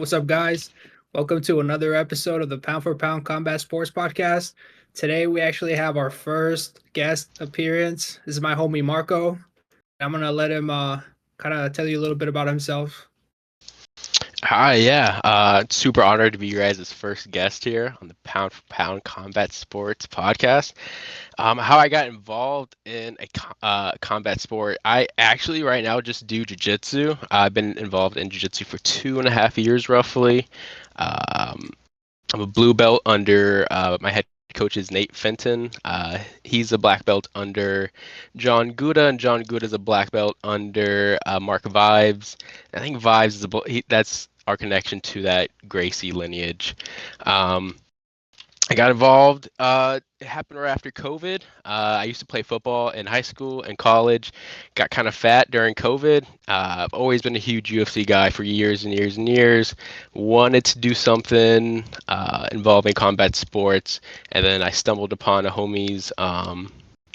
What's up, guys? Welcome to another episode of the Pound for Pound Combat Sports Podcast. Today, we actually have our first guest appearance. This is my homie Marco. I'm gonna let him kind of tell you a little bit about himself. Hi, yeah. Super honored to be your guys' first guest here on the Pound for Pound Combat Sports podcast. How I got involved in a combat sport. I actually right now just do jiu-jitsu. I've been involved in jiu-jitsu for 2.5 years roughly. Um, I'm a blue belt under my head coach is Nate Fenton. He's a black belt under John Guda, and John Guda is a black belt under Mark Vives. I think Vives is that's our connection to that Gracie lineage. Um, I got involved. It happened right after COVID. I used to play football in high school and college. Got kind of fat during COVID. I've always been a huge UFC guy for years and years and years. Wanted to do something involving combat sports, and then I stumbled upon a homie's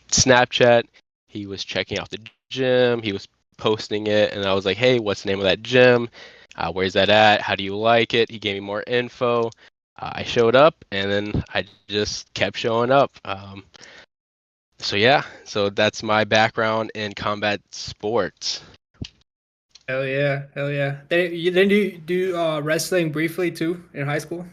Snapchat. He was checking out the gym. He was posting it, and I was like, "Hey, what's the name of that gym? Where's that at? How do you like it?" He gave me more info. I showed up, and then I just kept showing up. So that's my background in combat sports. Hell yeah, hell yeah. Then you do wrestling briefly too in high school?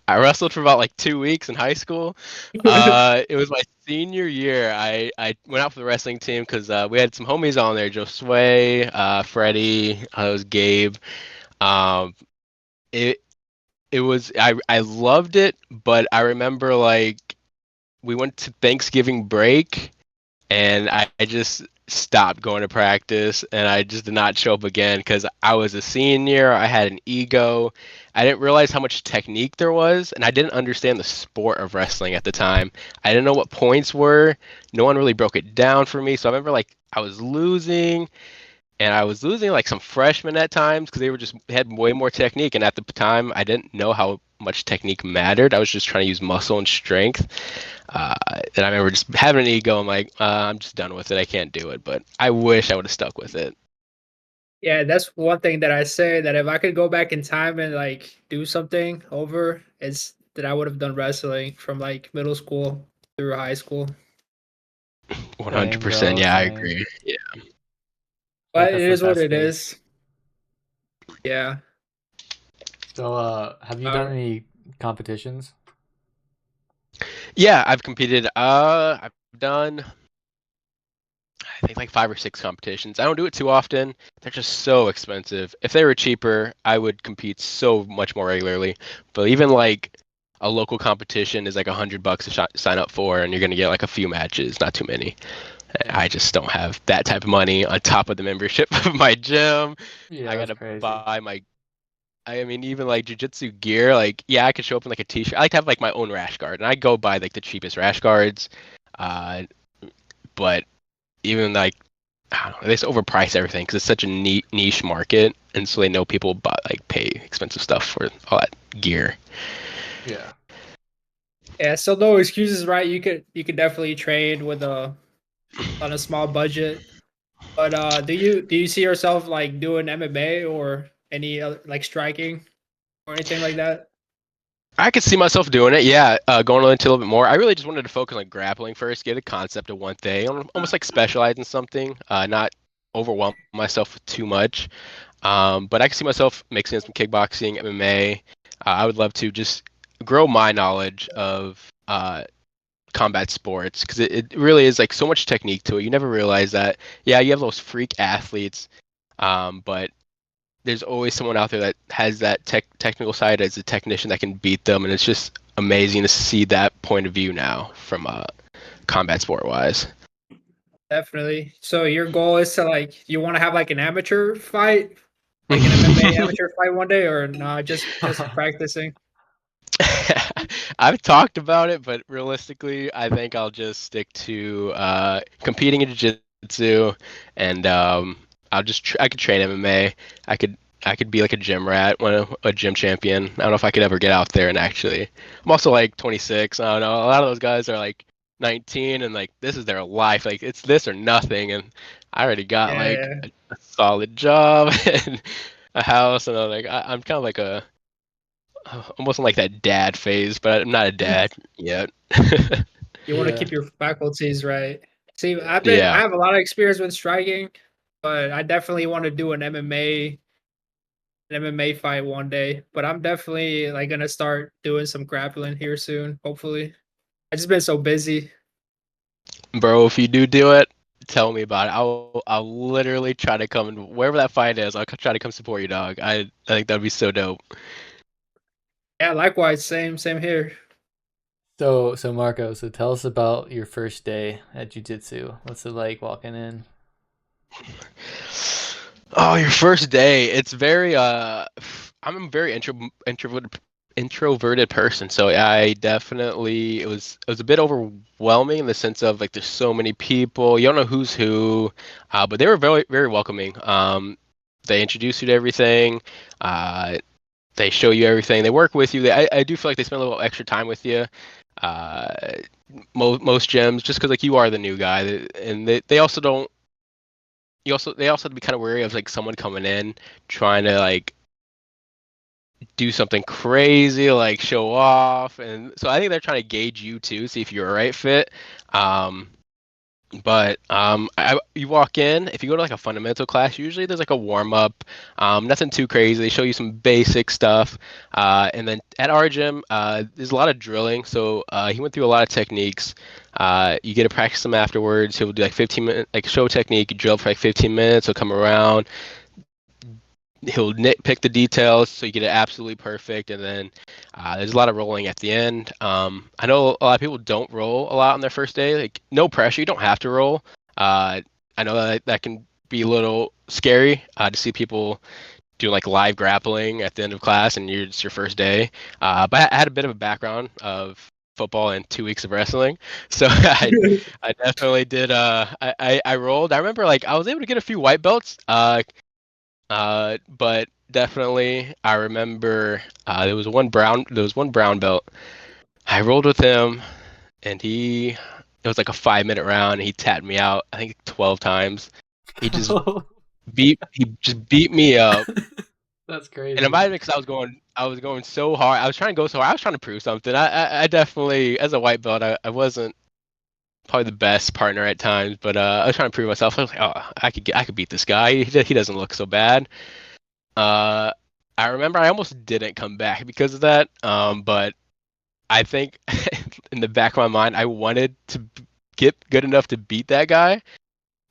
I wrestled for about like 2 weeks in high school. It was my senior year. I went out for the wrestling team because we had some homies on there: Joe Sway, Freddie, it was Gabe. Um, it it was I loved it, but I remember like we went to Thanksgiving break and I just stopped going to practice and I just did not show up again because I was a senior. I had an ego. I didn't realize how much technique there was, and I didn't understand the sport of wrestling at the time. I didn't know what points were. No one really broke it down for me. So I remember like I was losing, and I was losing like some freshmen at times because they were just had way more technique. And at the time, I didn't know how much technique mattered. I was just trying to use muscle and strength. And I remember just having an ego. I'm like, I'm just done with it. I can't do it. But I wish I would have stuck with it. Yeah, that's one thing that I say that if I could go back in time and like do something over, it's that I would have done wrestling from like middle school through high school. 100%. Yeah, I Same. agree. Yeah. Like But it that's the is what best it phase. is. Yeah. So, have you done Uh, any competitions? Yeah, I've competed. I've done I think like 5 or 6 competitions. I don't do it too often. They're just so expensive. If they were cheaper, I would compete so much more regularly. But even like a local competition is like $100 to sign up for, and you're gonna get like a few matches, not too many. I just don't have that type of money on top of the membership of my gym. Yeah, I that's gotta crazy. buy my. I mean, even like jujitsu gear. Like, yeah, I could show up in like a t-shirt. I like to have like my own rash guard, and I go buy like the cheapest rash guards. Uh, but even like I don't know, they just overprice everything because it's such a niche market, and so they know people pay expensive stuff for all that gear. Yeah. yeah, so no excuses, right? You could definitely train with a on a small budget. But do you see yourself like doing MMA or any other, like striking or anything like that? I could see myself doing it, yeah. Going into a little bit more. I really just wanted to focus on grappling first, get a concept of one thing, almost like specialize in something, not overwhelm myself with too much. But I can see myself mixing in some kickboxing, MMA. I would love to just grow my knowledge of combat sports because it really is like so much technique to it. You never realize that. Yeah, you have those freak athletes, but there's always someone out there that has that technical side as a technician that can beat them, and it's just amazing to see that point of view now from combat sport wise. Definitely. So your goal is to like you want to have like an amateur fight, like an MMA amateur fight one day, or not? Just practicing. I've talked about it, but realistically, I think I'll just stick to competing in jiu-jitsu, and I could train MMA. I could I could be like a gym rat, a gym champion. I don't know if I could ever get out there and actually. I'm also like 26. I don't know. A lot of those guys are like 19 and like this is their life. Like it's this or nothing. And I already got Yeah, like yeah. a solid job and a house, and I'm kind of like almost in like that dad phase, but I'm not a dad yet. You want to Yeah. keep your faculties right. See, I Yeah, have a lot of experience with striking, but I definitely want to do an MMA fight one day. But I'm definitely like gonna start doing some grappling here soon, hopefully. I just been so busy. bro. If you do it, tell me about it. I'll literally try to come and wherever that fight is. I'll try to come support you, dog. I think that'd be so dope. Yeah, likewise, same here. So Marco, so tell us about your first day at jiu-jitsu. What's it like walking in? Oh, your first day. It's very I'm a very introverted person, so I definitely it was a bit overwhelming in the sense of like there's so many people. You don't know who's who, but they were very very welcoming. They introduce you to everything. Uh, they show you everything. They work with you. I do feel like they spend a little extra time with you. Uh, most gyms, just because like you are the new guy, and they also don't. They also have to be kind of wary of like someone coming in trying to like do something crazy, like show off, and so I think they're trying to gauge you too, see if you're a right fit. Um, you walk in. If you go to like a fundamental class, usually there's like a warm up, nothing too crazy. They show you some basic stuff, and then at our gym, there's a lot of drilling. So he went through a lot of techniques. You get to practice them afterwards. He'll do like 15 minute like show technique. You drill for like 15 minutes. He'll come around. He'll nitpick the details so you get it absolutely perfect, and then there's a lot of rolling at the end. I know a lot of people don't roll a lot on their first day. Like no pressure, you don't have to roll. I know that can be a little scary to see people do like live grappling at the end of class, and it's your first day. But I had a bit of a background of football and 2 weeks of wrestling, so I definitely did. I rolled. I remember like I was able to get a few white belts. But definitely, I remember there was one brown belt. I rolled with him, and it was like a 5 minute round. And he tapped me out, I think 12 times. He just beat me up. That's crazy. And it might have been because I was going so hard. I was trying to go so hard. I was trying to prove something. I definitely, as a white belt, I wasn't probably the best partner at times, but I was trying to prove myself. I was like, oh, I could beat this guy. He doesn't look so bad. Uh, I remember I almost didn't come back because of that. But I think in the back of my mind, I wanted to get good enough to beat that guy.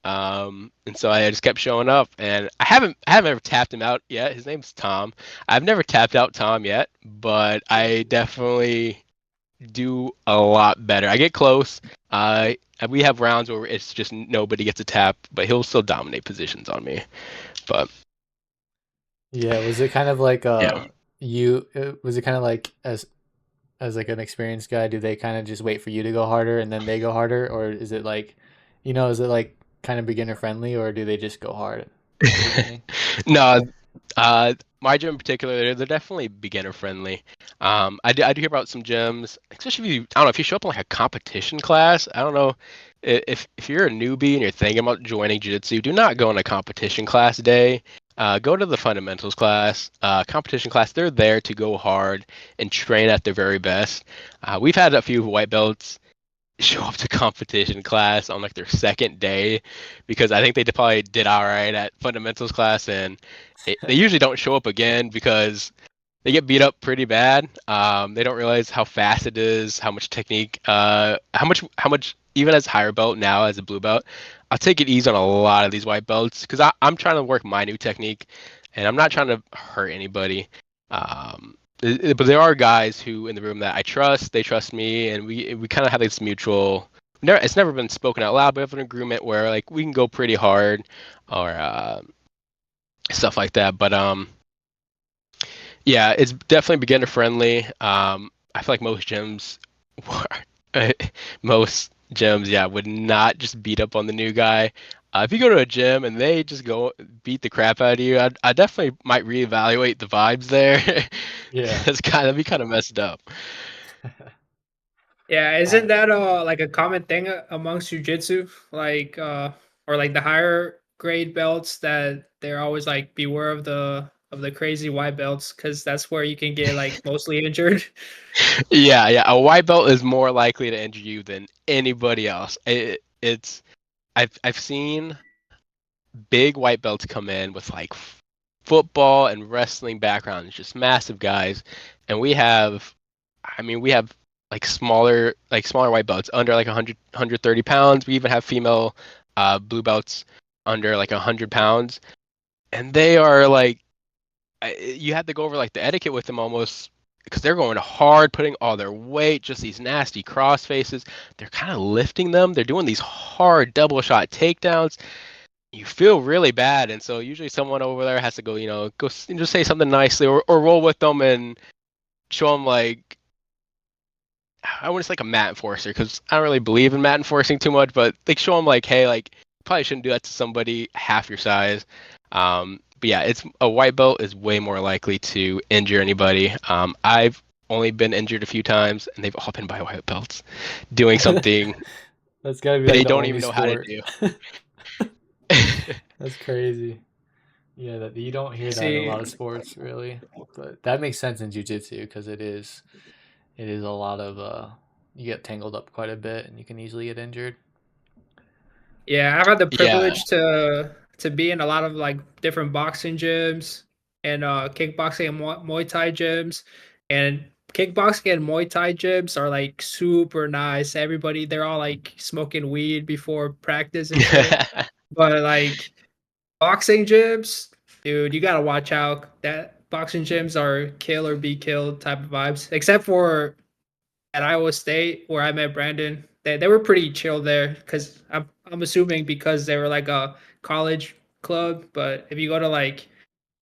And so I just kept showing up, and I haven't ever tapped him out yet. His name's Tom. I've never tapped out Tom yet, but I definitely do a lot better. I get close. We have rounds where it's just nobody gets a tap, but he'll still dominate positions on me. But Yeah, was it kind of like yeah. was it kind of like as like an experienced guy, do they kind of just wait for you to go harder and then they go harder, or is it like, is it like kind of beginner friendly, or do they just go hard? No, my gym in particular, they're definitely beginner friendly. I do hear about some gyms, especially if I don't know, if you show up in like a competition class. I don't know if you're a newbie and you're thinking about joining jiu-jitsu, do not go on a competition class day. Go to the fundamentals class, competition class. They're there to go hard and train at their very best. We've had a few white belts show up to competition class on like their second day because I think they probably did all right at fundamentals class, and they usually don't show up again because they get beat up pretty bad. They don't realize how fast it is, how much technique, how much even as higher belt now as a blue belt. I'll take it easy on a lot of these white belts because I'm trying to work my new technique, and I'm not trying to hurt anybody. But there are guys who in the room that I trust. They trust me, and we kind of have this mutual. It's never been spoken out loud, but we have an agreement where like we can go pretty hard, or stuff like that. But yeah, it's definitely beginner friendly. I feel like most gyms, yeah, would not just beat up on the new guy. If you go to a gym and they just go beat the crap out of you, I definitely might reevaluate the vibes there. Yeah. That'd be kind of messed up. Yeah, isn't that like a common thing amongst jujitsu? Or like the higher grade belts that they're always like beware of of the crazy white belts because that's where you can get like mostly injured. Yeah. A white belt is more likely to injure you than anybody else. I've seen big white belts come in with like football and wrestling backgrounds, just massive guys, and we have like smaller white belts under like 130 pounds. We even have female blue belts under like 100 pounds, and they are like you have to go over like the etiquette with them almost because they're going hard, putting all their weight, just these nasty cross faces. They're kind of lifting them. They're doing these hard double shot takedowns. You feel really bad, and so usually someone over there has to go, just say something nicely or roll with them and show them like I wouldn't say like a mat enforcer because I don't really believe in mat enforcing too much, but they show them like, hey, like you probably shouldn't do that to somebody half your size. But yeah, it's a white belt is way more likely to injure anybody. I've only been injured a few times, and they've all been by white belts doing something That's gotta be they like the don't only even know sport. how to do. That's crazy. Yeah, that you don't hear that in a See, lot of sports, really. But that makes sense in jiu-jitsu because it is a lot of you get tangled up quite a bit and you can easily get injured. yeah, I've had the Yeah. privilege to be in a lot of like different boxing gyms and kickboxing and Muay Thai gyms, and kickboxing and Muay Thai gyms are like super nice. Everybody, they're all like smoking weed before practice and shit. But like boxing gyms, dude, you gotta watch out. That boxing gyms are kill or be killed type of vibes. Except for at Iowa State where I met Brandon, they were pretty chill there because I'm assuming because they were like a college club. But if you go to like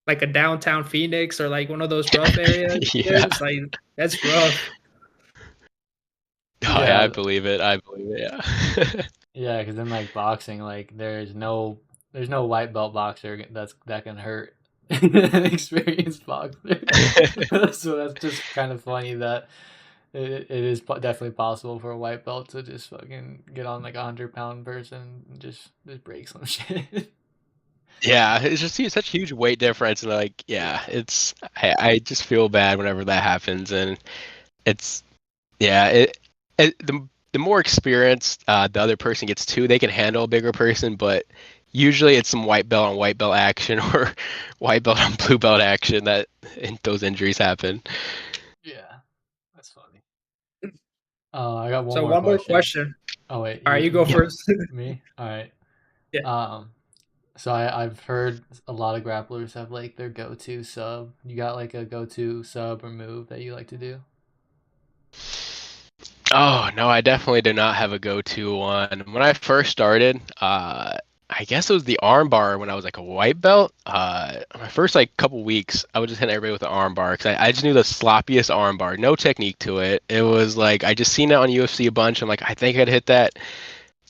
a downtown Phoenix or like one of those rough area Yeah. gyms, like that's rough. Oh, yeah, I Yeah, believe it. I believe it. Yeah. yeah, because in like boxing, like there's no white belt boxer that can hurt an experienced boxer. So that's just kind of funny that it is definitely possible for a white belt to just fucking get on like 100-pound person and just break some shit. Yeah, it's just such a huge weight difference, and like, yeah, I just feel bad whenever that happens, and it's yeah, the more experienced the other person gets too, they can handle a bigger person, but usually it's some white belt on white belt action or white belt on blue belt action that those injuries happen. Yeah, that's funny. I got one So more one more question. question. Oh wait, All right, you go Yeah. first. me? All right. Yeah. So I've heard a lot of grapplers have like their go-to sub. You got like a go-to sub or move that you like to do? Oh no, I definitely do not have a go-to one. When I first started, I guess it was the arm bar when I was like a white belt. My first like couple weeks, I was just hitting everybody with the arm bar because I just knew the sloppiest arm bar, no technique to it. It was like I just seen it on UFC a bunch. I'm like, I think I'd hit that,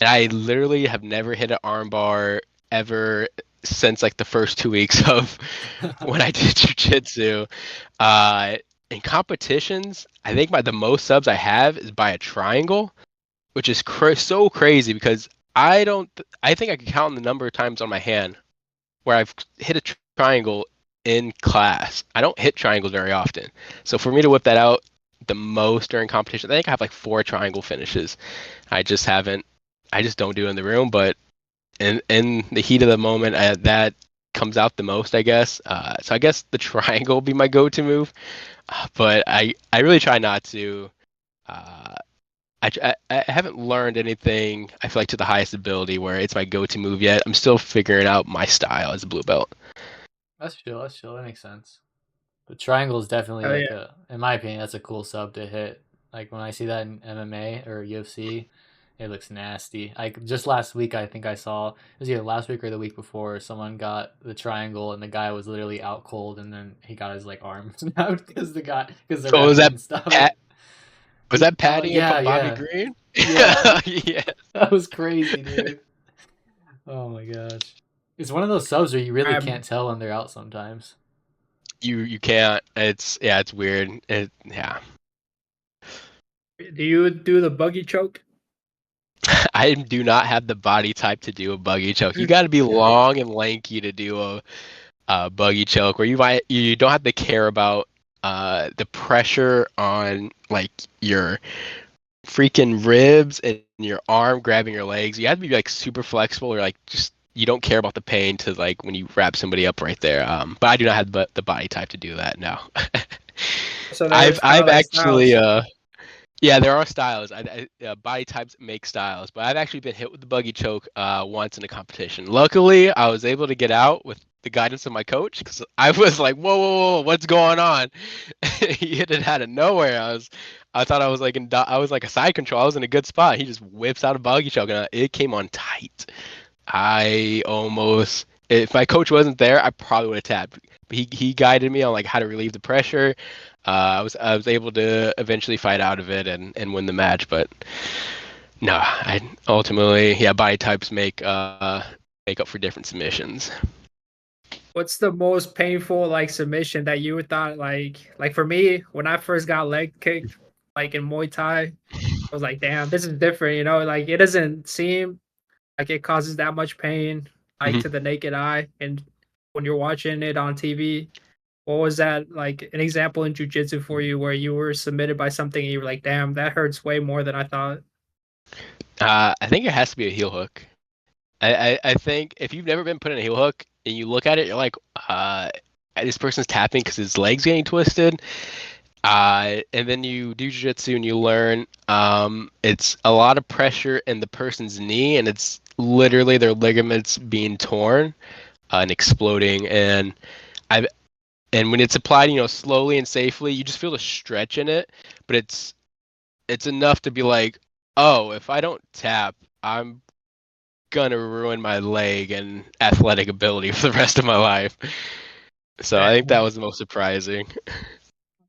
and I literally have never hit an arm bar ever since like the first 2 weeks of when I did jujitsu. Uh, in competitions, I think the most subs I have is by a triangle, which is so crazy because I don't. I think I can count the number of times on my hand where I've hit a triangle in class. I don't hit triangles very often, so for me to whip that out the most during competition, I think I have like 4 triangle finishes. I just haven't. I just don't do it in the room, but in the heat of the moment, that comes out the most, I guess. So I guess the triangle will be my go-to move, but I really try not to. Uh, I haven't learned anything. I feel like to the highest ability where it's my go-to move yet. I'm still figuring out my style as a blue belt. That's chill. That's chill. That makes sense. The triangle is definitely Oh like yeah. in my opinion, that's a cool sub to hit. Like when I see that in MMA or UFC, it looks nasty. Like just last week, I think I saw it was either last week or the week before. Someone got the triangle and the guy was literally out cold, and then he got his like arm snapped because the So ref couldn't stop it. Was that Patty and Yeah, Bobby yeah, Green? yeah. Yeah. That was crazy, dude. Oh my gosh. It's one of those subs where you really Um, can't tell when they're out sometimes. You can't. It's weird. Yeah. do you do the buggy choke? I do not have the body type to do a buggy choke. You got to be long and lanky to do buggy choke where you don't have to care about the pressure on like your freaking ribs and your arm grabbing your legs. You have to be like super flexible, or like just you don't care about the pain to like when you wrap somebody up right there. But I do not have the body type to do that. No. So I've there's kind of like actually styles. yeah, there are styles. Body types make styles, but I've actually been hit with the buggy choke once in a competition. Luckily, I was able to get out with the guidance of my coach because I was like, whoa, whoa, whoa, what's going on? He hit it out of nowhere. I thought I was like I was like a side control. I was in a good spot. He just whips out a buggy choke, and it came on tight. I almost, if my coach wasn't there, I probably would have tapped. But he guided me on like how to relieve the pressure. I was able to eventually fight out of it and win the match, but no, I ultimately body types make up for different submissions. What's the most painful like submission that you thought like for me when I first got leg kicked like in Muay Thai, I was like, damn, this is different, you know, like it doesn't seem like it causes that much pain like Mhm. to the naked eye, and when you're watching it on TV, what was that like an example in jiu-jitsu for you where you were submitted by something and you were like, damn, that hurts way more than I thought? I think it has to be a heel hook. I think if you've never been put in a heel hook and you look at it, you're like, this person's tapping because his leg's getting twisted. And then you do jiu-jitsu and you learn it's a lot of pressure in the person's knee, and it's literally their ligaments being torn and exploding. I and when it's applied, slowly and safely, you just feel the stretch in it, but it's enough to be like, oh, if I don't tap, I'm gonna ruin my leg and athletic ability for the rest of my life. So I think that was the most surprising.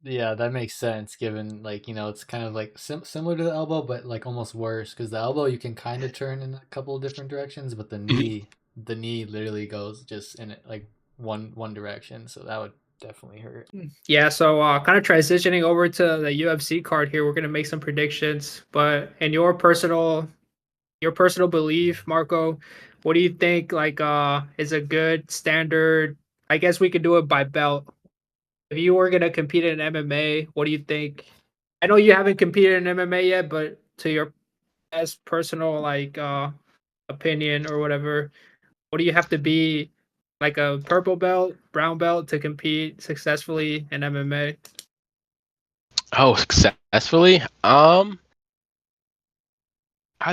Yeah, that makes sense given like, it's kind of like similar to the elbow, but like almost worse because the elbow you can kind of turn in a couple of different directions, but the knee literally goes just in like one direction, so that would definitely hurt. Yeah, so kind of transitioning over to the UFC card here, we're gonna make some predictions. But in your personal belief, Marco, what do you think like is a good standard? I guess we could do it by belt. If you were gonna compete in MMA, what do you think? I know you haven't competed in MMA yet, but to your best personal like opinion or whatever, what do you have to be like a purple belt, brown belt to compete successfully in MMA? Oh, successfully? I'd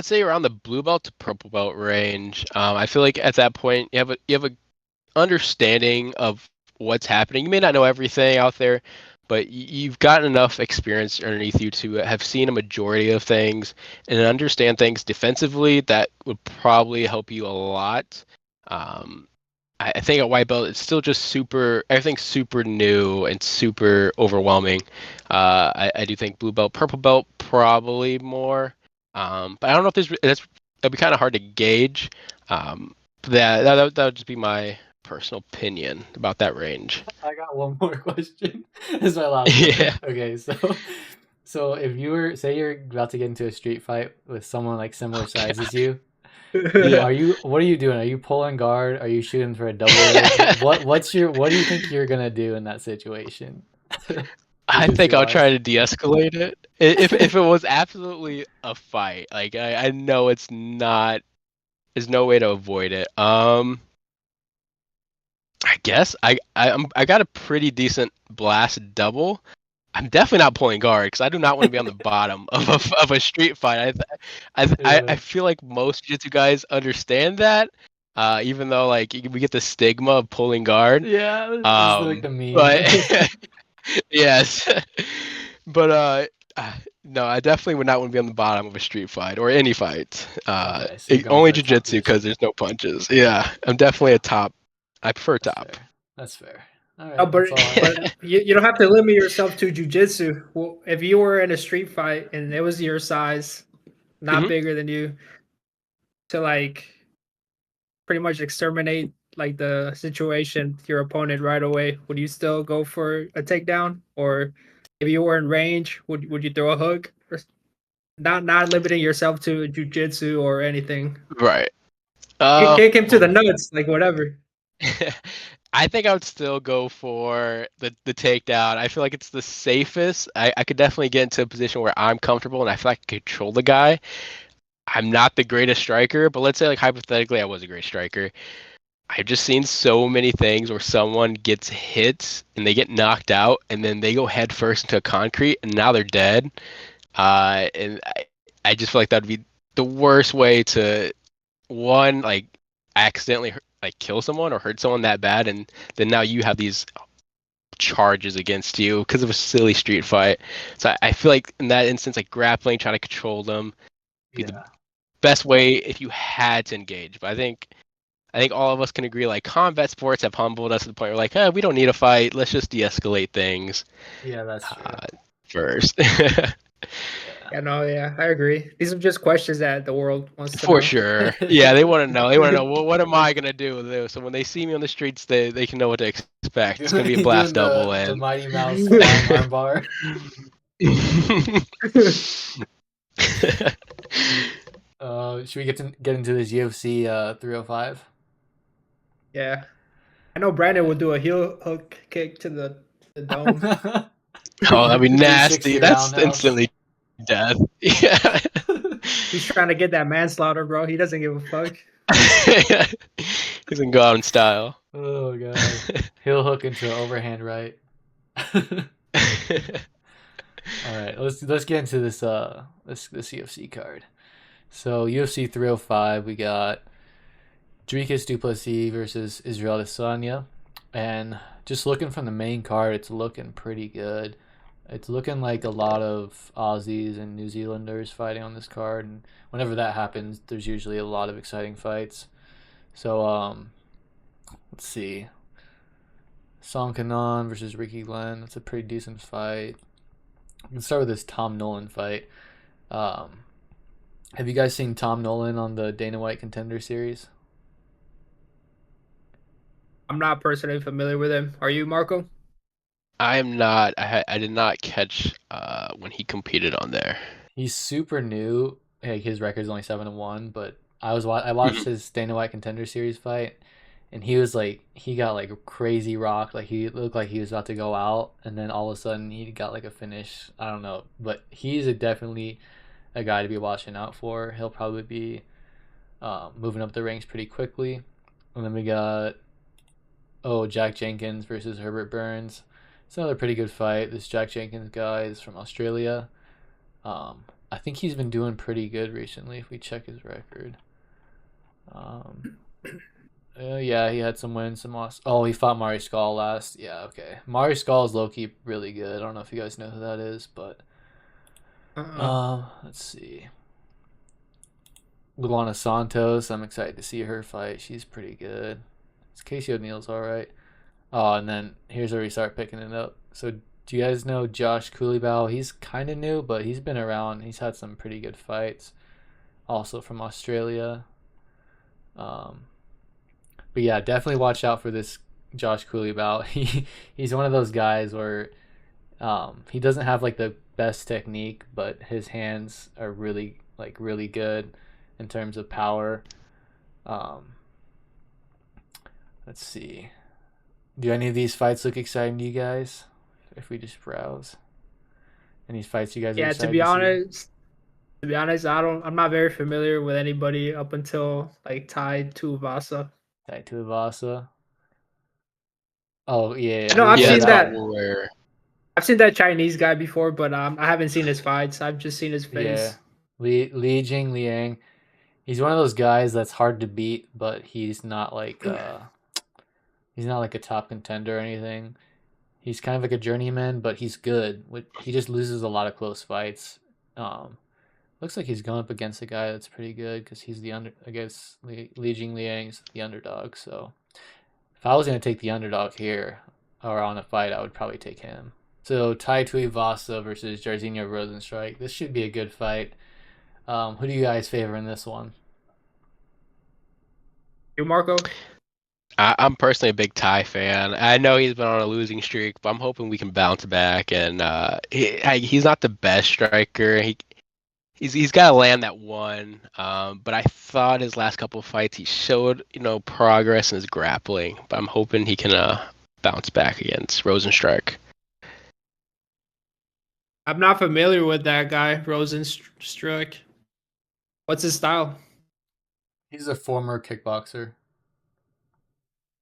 say around the blue belt to purple belt range. I feel like at that point you have a understanding of what's happening. You may not know everything out there, but you've gotten enough experience underneath you to have seen a majority of things and understand things defensively that would probably help you a lot. Um, I think at white belt it's still just everything's super new and super overwhelming. I do think blue belt, purple belt probably more. But I don't know if that'd be kind of hard to gauge. But that would just be my personal opinion about that range. I got one more question. This is my last one. Yeah. Okay, so if you were say you're about to get into a street fight with someone like similar size as you, Yeah. what are you doing? Are you pulling guard? Are you shooting for a double? What do you think you're gonna do in that situation? I think I'll try Jiu-jitsu-wise. to de-escalate it. If it was absolutely a fight, like I know it's not, there's no way to avoid it. I guess I got a pretty decent blast double. I'm definitely not pulling guard because I do not want to be on the bottom of a street fight. I Yeah. feel like most jiu-jitsu guys understand that, even though like we get the stigma of pulling guard. Yeah, it's like the meme. But yes, but no, I definitely would not want to be on the bottom of a street fight or any fight. Okay, so you're going Only for a top jiu-jitsu because position. there's no punches. Yeah, I'm definitely a top. I prefer That's top. fair. That's fair. All Oh, right, that's all I but you don't have to limit yourself to jujitsu. Well, if you were in a street fight and it was your size, not Mhm. bigger than you, to like pretty much exterminate like the situation, your opponent right away, would you still go for a takedown? Or if you were in range, would you throw a hook? Or not limiting yourself to jujitsu or anything. Right. Kick him to the Well, nuts, like whatever. I think I would still go for the takedown. I feel like it's the safest. I could definitely get into a position where I'm comfortable and I feel like I can control the guy. I'm not the greatest striker, but let's say like hypothetically I was a great striker. I've just seen so many things where someone gets hit and they get knocked out and then they go head first into a concrete and now they're dead. And I just feel like that'd be the worst way to one like accidentally like kill someone or hurt someone that bad, and then now you have these charges against you because of a silly street fight. So I feel like in that instance, like grappling, trying to control them, be the best way if you had to engage. But I think all of us can agree like combat sports have humbled us to the point where like, we don't need a fight. Let's just de-escalate things. Yeah, that's true. First. Yeah, I agree. These are just questions that the world wants to know. For sure. Yeah, they want to know. They want to know, well, what am I going to do with this? So when they see me on the streets, they can know what to expect. It's going to be a blast double. The And Mighty Mouse arm bar. Should we get into this UFC 305? Yeah. I know Brandon would do a heel hook kick to the dome. Oh, that'd be 360 nasty. That's roundhouse. instantly death. Yeah. He's trying to get that manslaughter, bro. He doesn't give a fuck. He can go out in style. Oh god. Heel hook into overhand right. All right, let's get into this UFC card. So UFC 305, we got Dricus du Plessis versus Israel Adesanya, and just looking from the main card, it's looking pretty good. It's looking like a lot of Aussies and New Zealanders fighting on this card, and whenever that happens, there's usually a lot of exciting fights. So let's see. Song Kanan versus Ricky Glenn. That's a pretty decent fight. We can start with this Tom Nolan fight. Have you guys seen Tom Nolan on the Dana White Contender Series? I'm not personally familiar with him. Are you, Marco? I am not. I did not catch when he competed on there. He's super new. Like his record's only 7-1, but I watched his Dana White Contender Series fight, and he was like, he got like a crazy rocked. Like he looked like he was about to go out, and then all of a sudden he got like a finish. I don't know, but he's definitely a guy to be watching out for. He'll probably be moving up the ranks pretty quickly. And then we got Jack Jenkins versus Herbert Burns. It's another pretty good fight. This Jack Jenkins guy is from Australia. I think he's been doing pretty good recently if we check his record. Yeah, he had some wins, some loss. Oh, he fought Mari Skull last. Yeah, okay. Mari Skull is low-key really good. I don't know if you guys know who that is, but let's see. Luana Santos, I'm excited to see her fight. She's pretty good. Casey O'Neal's all right. Oh, and then here's where we start picking it up. So, do you guys know Josh Kulibau? He's kind of new, but he's been around. He's had some pretty good fights. Also from Australia. But yeah, definitely watch out for this Josh Kulibau. He's one of those guys where he doesn't have like the best technique, but his hands are really good in terms of power. Let's see. Do any of these fights look exciting to you guys? If we just browse, any fights you guys? Yeah, are excited to be honest, see? I'm not very familiar with anybody up until like Tai Tuivasa. Tai Tuivasa. Oh yeah. No, I've seen that. Where... I've seen that Chinese guy before, but I haven't seen his fights. I've just seen his face. Yeah, Li Jing Liang. He's one of those guys that's hard to beat, but he's not like a top contender or anything. He's kind of like a journeyman, but he's good. He just loses a lot of close fights. Looks like he's going up against a guy that's pretty good because he's I guess Li Jing Liang's the underdog. So if I was gonna take the underdog here or on a fight, I would probably take him. So Tai Tuivasa versus Jairzinho Rozenstruik. This should be a good fight. Who do you guys favor in this one? You, Marco? I'm personally a big Tai fan. I know he's been on a losing streak, but I'm hoping we can bounce back. And he's not the best striker. He he's got to land that one. But I thought his last couple of fights he showed progress in his grappling. But I'm hoping he can bounce back against Rosenstrike. I'm not familiar with that guy, Rosenstruck. What's his style? He's a former kickboxer.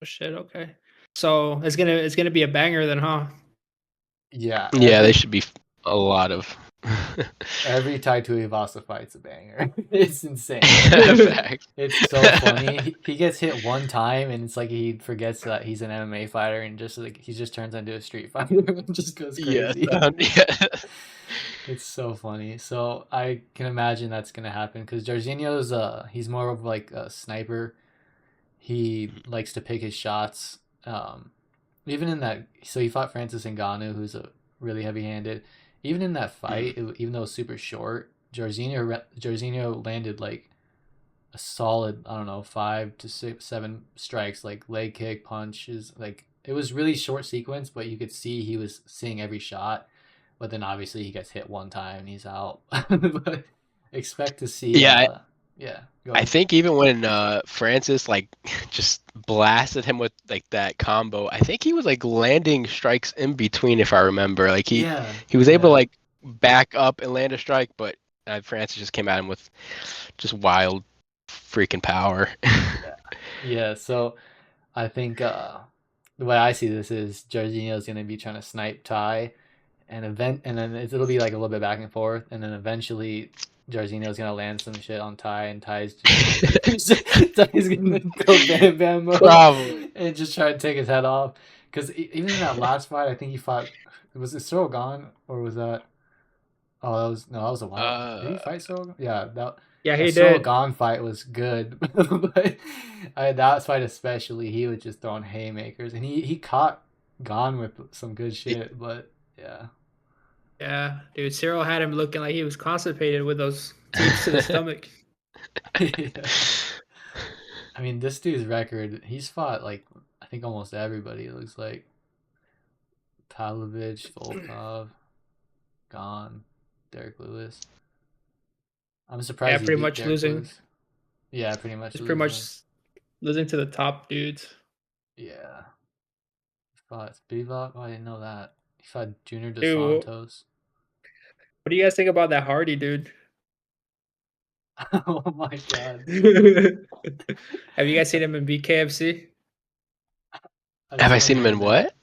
Oh shit, okay. So it's gonna be a banger then, huh? Yeah. Yeah, they should be a lot of. Every Tai Tuivasa fight's a banger. It's insane. Facts. It's so funny. He gets hit one time and it's like he forgets that he's an MMA fighter and just like he just turns into a street fighter and just goes crazy. Yeah. It's so funny. So I can imagine that's gonna happen because Jairzinho's he's more of like a sniper. He likes to pick his shots. Even in that, so he fought Francis Ngannou, who's a really heavy-handed. Even in that fight, even though it was super short, Jairzinho landed like a solid, I don't know, 5 to 6, 7 strikes, like leg kick, punches. Like it was really short sequence, but you could see he was seeing every shot. But then obviously he gets hit one time and he's out. But expect to see. Yeah, Yeah. I think even when Francis like just blasted him with like that combo, I think he was like landing strikes in between, if I remember. Like he was able to like back up and land a strike, but Francis just came at him with just wild freaking power. Yeah. So I think the way I see this is Jairzinho's gonna be trying to snipe Tai, and then it'll be like a little bit back and forth, and then eventually Jairzinho's gonna land some shit on Tai, and Ty's gonna go bam bam mode and just try to take his head off. Because even in that last fight, I think he fought. Was it Cyril Gane or was that? Oh, that was a while. Did he fight Cyril? Yeah, yeah, he Cyril did. Gane fight was good, but that fight especially, he was just throwing haymakers, and he caught Gane with some good shit. But yeah. Yeah, dude, Cyril had him looking like he was constipated with those teeth to the stomach. Yeah. I mean, this dude's record, he's fought like I think almost everybody. It looks like Pavlovich, Volkov, Gane, Derek Lewis. I'm surprised. Yeah, he pretty beat much Derek losing. Lewis. Yeah, pretty much. He's pretty much losing to the top dudes. Yeah. He fought Spivak. Oh, I didn't know that. He fought Junior Dos Santos. What do you guys think about that Hardy dude? Oh my god. Have you guys seen him in BKFC? Have I seen him in what?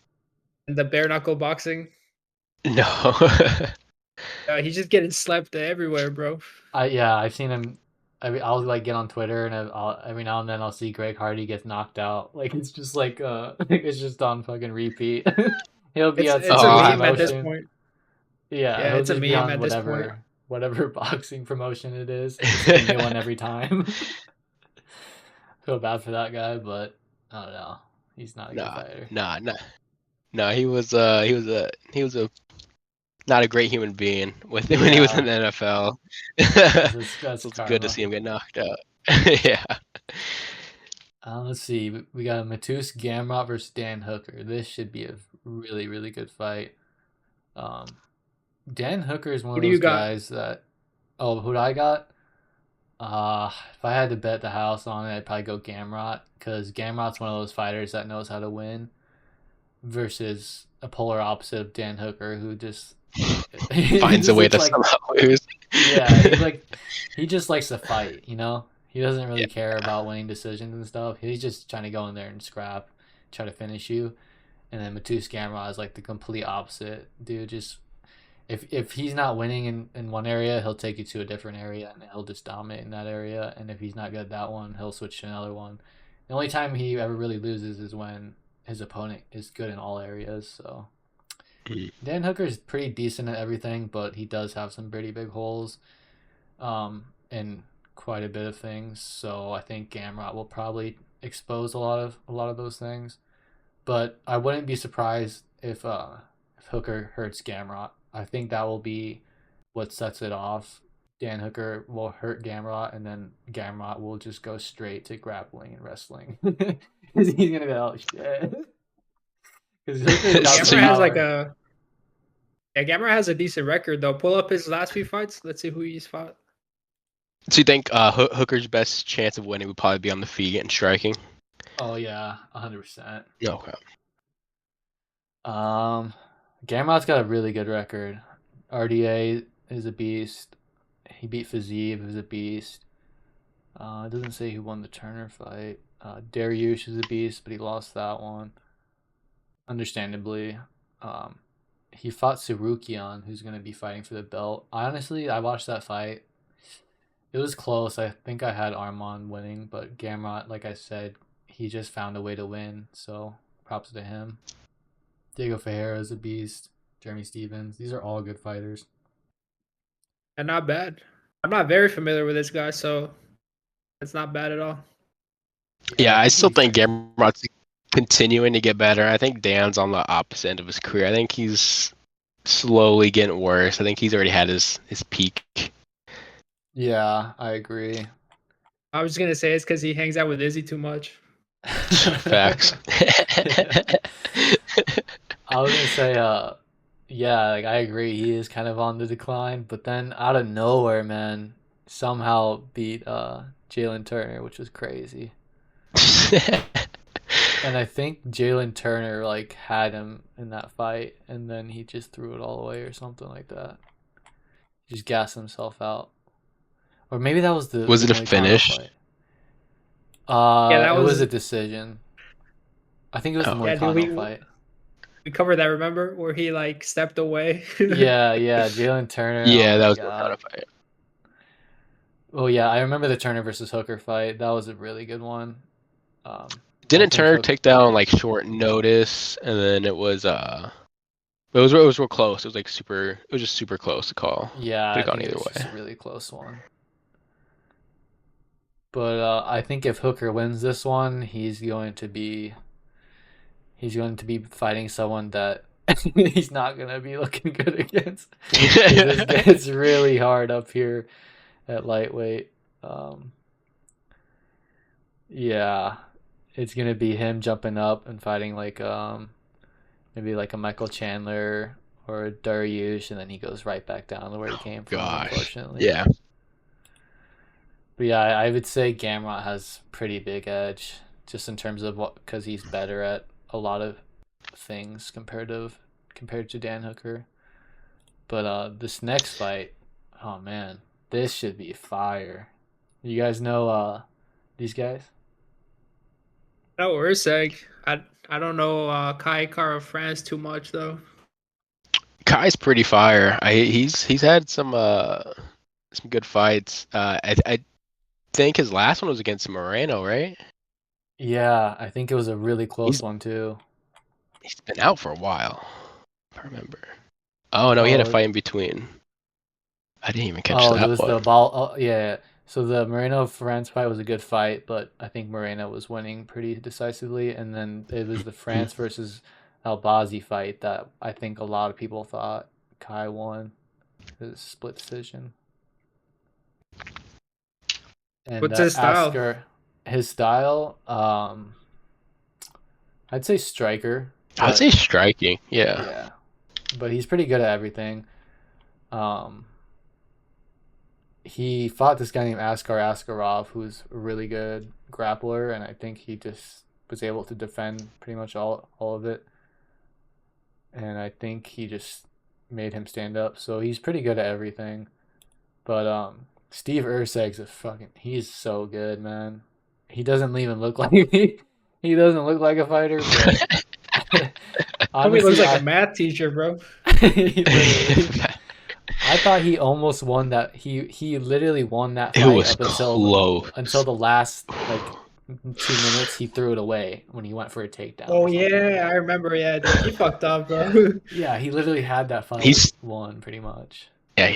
In the bare knuckle boxing? No. He's just getting slapped everywhere, bro. I've seen him. I'll like get on Twitter and every now and then I'll see Greg Hardy gets knocked out. Like it's just like it's just on fucking repeat. He'll be it's a meme at this point. Yeah, it's a meme at this point. Whatever boxing promotion it is. It's a new one every time. Feel bad for that guy, but I don't know. He's not a good fighter. No, he was a not a great human being when he was in the NFL. That's it's good to see him get knocked out. Yeah. Let's see. We got Matus Gamrot versus Dan Hooker. This should be a really, really good fight. Dan Hooker is one of those guys that. Oh, who I got? If I had to bet the house on it, I'd probably go Gamrot because Gamrot's one of those fighters that knows how to win, versus a polar opposite of Dan Hooker, who just finds a way to somehow lose. Yeah, he just likes to fight. You know, he doesn't really care about winning decisions and stuff. He's just trying to go in there and scrap, try to finish you. And then Matus Gamrot is like the complete opposite, dude. Just if he's not winning in one area, he'll take you to a different area and he'll just dominate in that area. And if he's not good at that one, he'll switch to another one. The only time he ever really loses is when his opponent is good in all areas. So Dan Hooker is pretty decent at everything, but he does have some pretty big holes in quite a bit of things. So I think Gamrot will probably expose a lot of those things. But I wouldn't be surprised if Hooker hurts Gamrot. I think that will be what sets it off. Dan Hooker will hurt Gamrot, and then Gamrot will just go straight to grappling and wrestling. He's gonna be oh shit. Gamrot has a decent record though. Pull up his last few fights. Let's see who he's fought. So you think Hooker's best chance of winning would probably be on the feet and striking? Oh yeah, 100%. Okay. Gamrot's got a really good record. RDA is a beast. He beat Fiziev, who's a beast. It doesn't say who won the Turner fight. Dariush is a beast, but he lost that one. Understandably. Um, he fought Sarukian, who's going to be fighting for the belt. Honestly, I watched that fight. It was close. I think I had Armand winning, but Gamrot, like I said, he just found a way to win. So props to him. Diego Ferreira is a beast. Jeremy Stevens. These are all good fighters. And not bad. I'm not very familiar with this guy, so it's not bad at all. Yeah, I still he's think pretty- Gamrot's continuing to get better. I think Dan's on the opposite end of his career. I think he's slowly getting worse. I think he's already had his peak. Yeah, I agree. I was gonna say it's because he hangs out with Izzy too much. Facts. I was gonna say, yeah, like I agree. He is kind of on the decline, but then out of nowhere, man, somehow beat Jalen Turner, which was crazy. And I think Jalen Turner like had him in that fight, and then he just threw it all away or something like that. Just gassed himself out, or maybe that was the Was it a Moicano finish? fight. Yeah, that It was was a decision. I think it was the Oh. yeah, dude. Moicano fight. We covered that. Remember where he like stepped away? Yeah, Jalen Turner. Yeah, Oh that my was god. kind of fight. Oh yeah, I remember the Turner versus Hooker fight. That was a really good one. Didn't Turner take that on like short notice, and then it was it was real close. It was like super. It was just super close to call. Yeah, Could I have gone think it either was just way. a really close one. But I think if Hooker wins this one, he's going to be fighting someone that he's not gonna be looking good against. This gets really hard up here at lightweight. Yeah, it's gonna be him jumping up and fighting like maybe like a Michael Chandler or a Dariush, and then he goes right back down to where he came from, Gosh. unfortunately. Yeah. But yeah, I would say Gamrot has pretty big edge just in terms of what, because he's better at a lot of things compared to Dan Hooker. But this next fight, oh man, this should be fire. You guys know these guys? No, Urseg. I don't know Kai Kara France too much though. Kai's pretty fire. He's had some good fights. I think his last one was against Moreno, right? Yeah, I think it was a really close He's- one too. He's been out for a while. If I remember. Oh no, he had a fight in between. I didn't even catch Oh, that there was one. the ball. Oh, yeah. So the Moreno France fight was a good fight, but I think Moreno was winning pretty decisively. And then it was the France versus Albazi fight that I think a lot of people thought Kai won. It was a split decision. And What's his style? His style, I'd say striker. I'd say striking. Yeah. Yeah, but he's pretty good at everything. He fought this guy named Askar Askarov, who's a really good grappler, and I think he just was able to defend pretty much all of it. And I think he just made him stand up. So he's pretty good at everything. But Steve Urseg's he's so good, man. He doesn't even look like he doesn't look like a fighter, but Homie looks like a math teacher, bro. I thought he almost won that. He literally won that fight It was up until the last like 2 minutes. He threw it away when he went for a takedown. Oh yeah, I remember. Yeah, dude, he fucked up, bro. Yeah, he literally had that fight won pretty much. Yeah,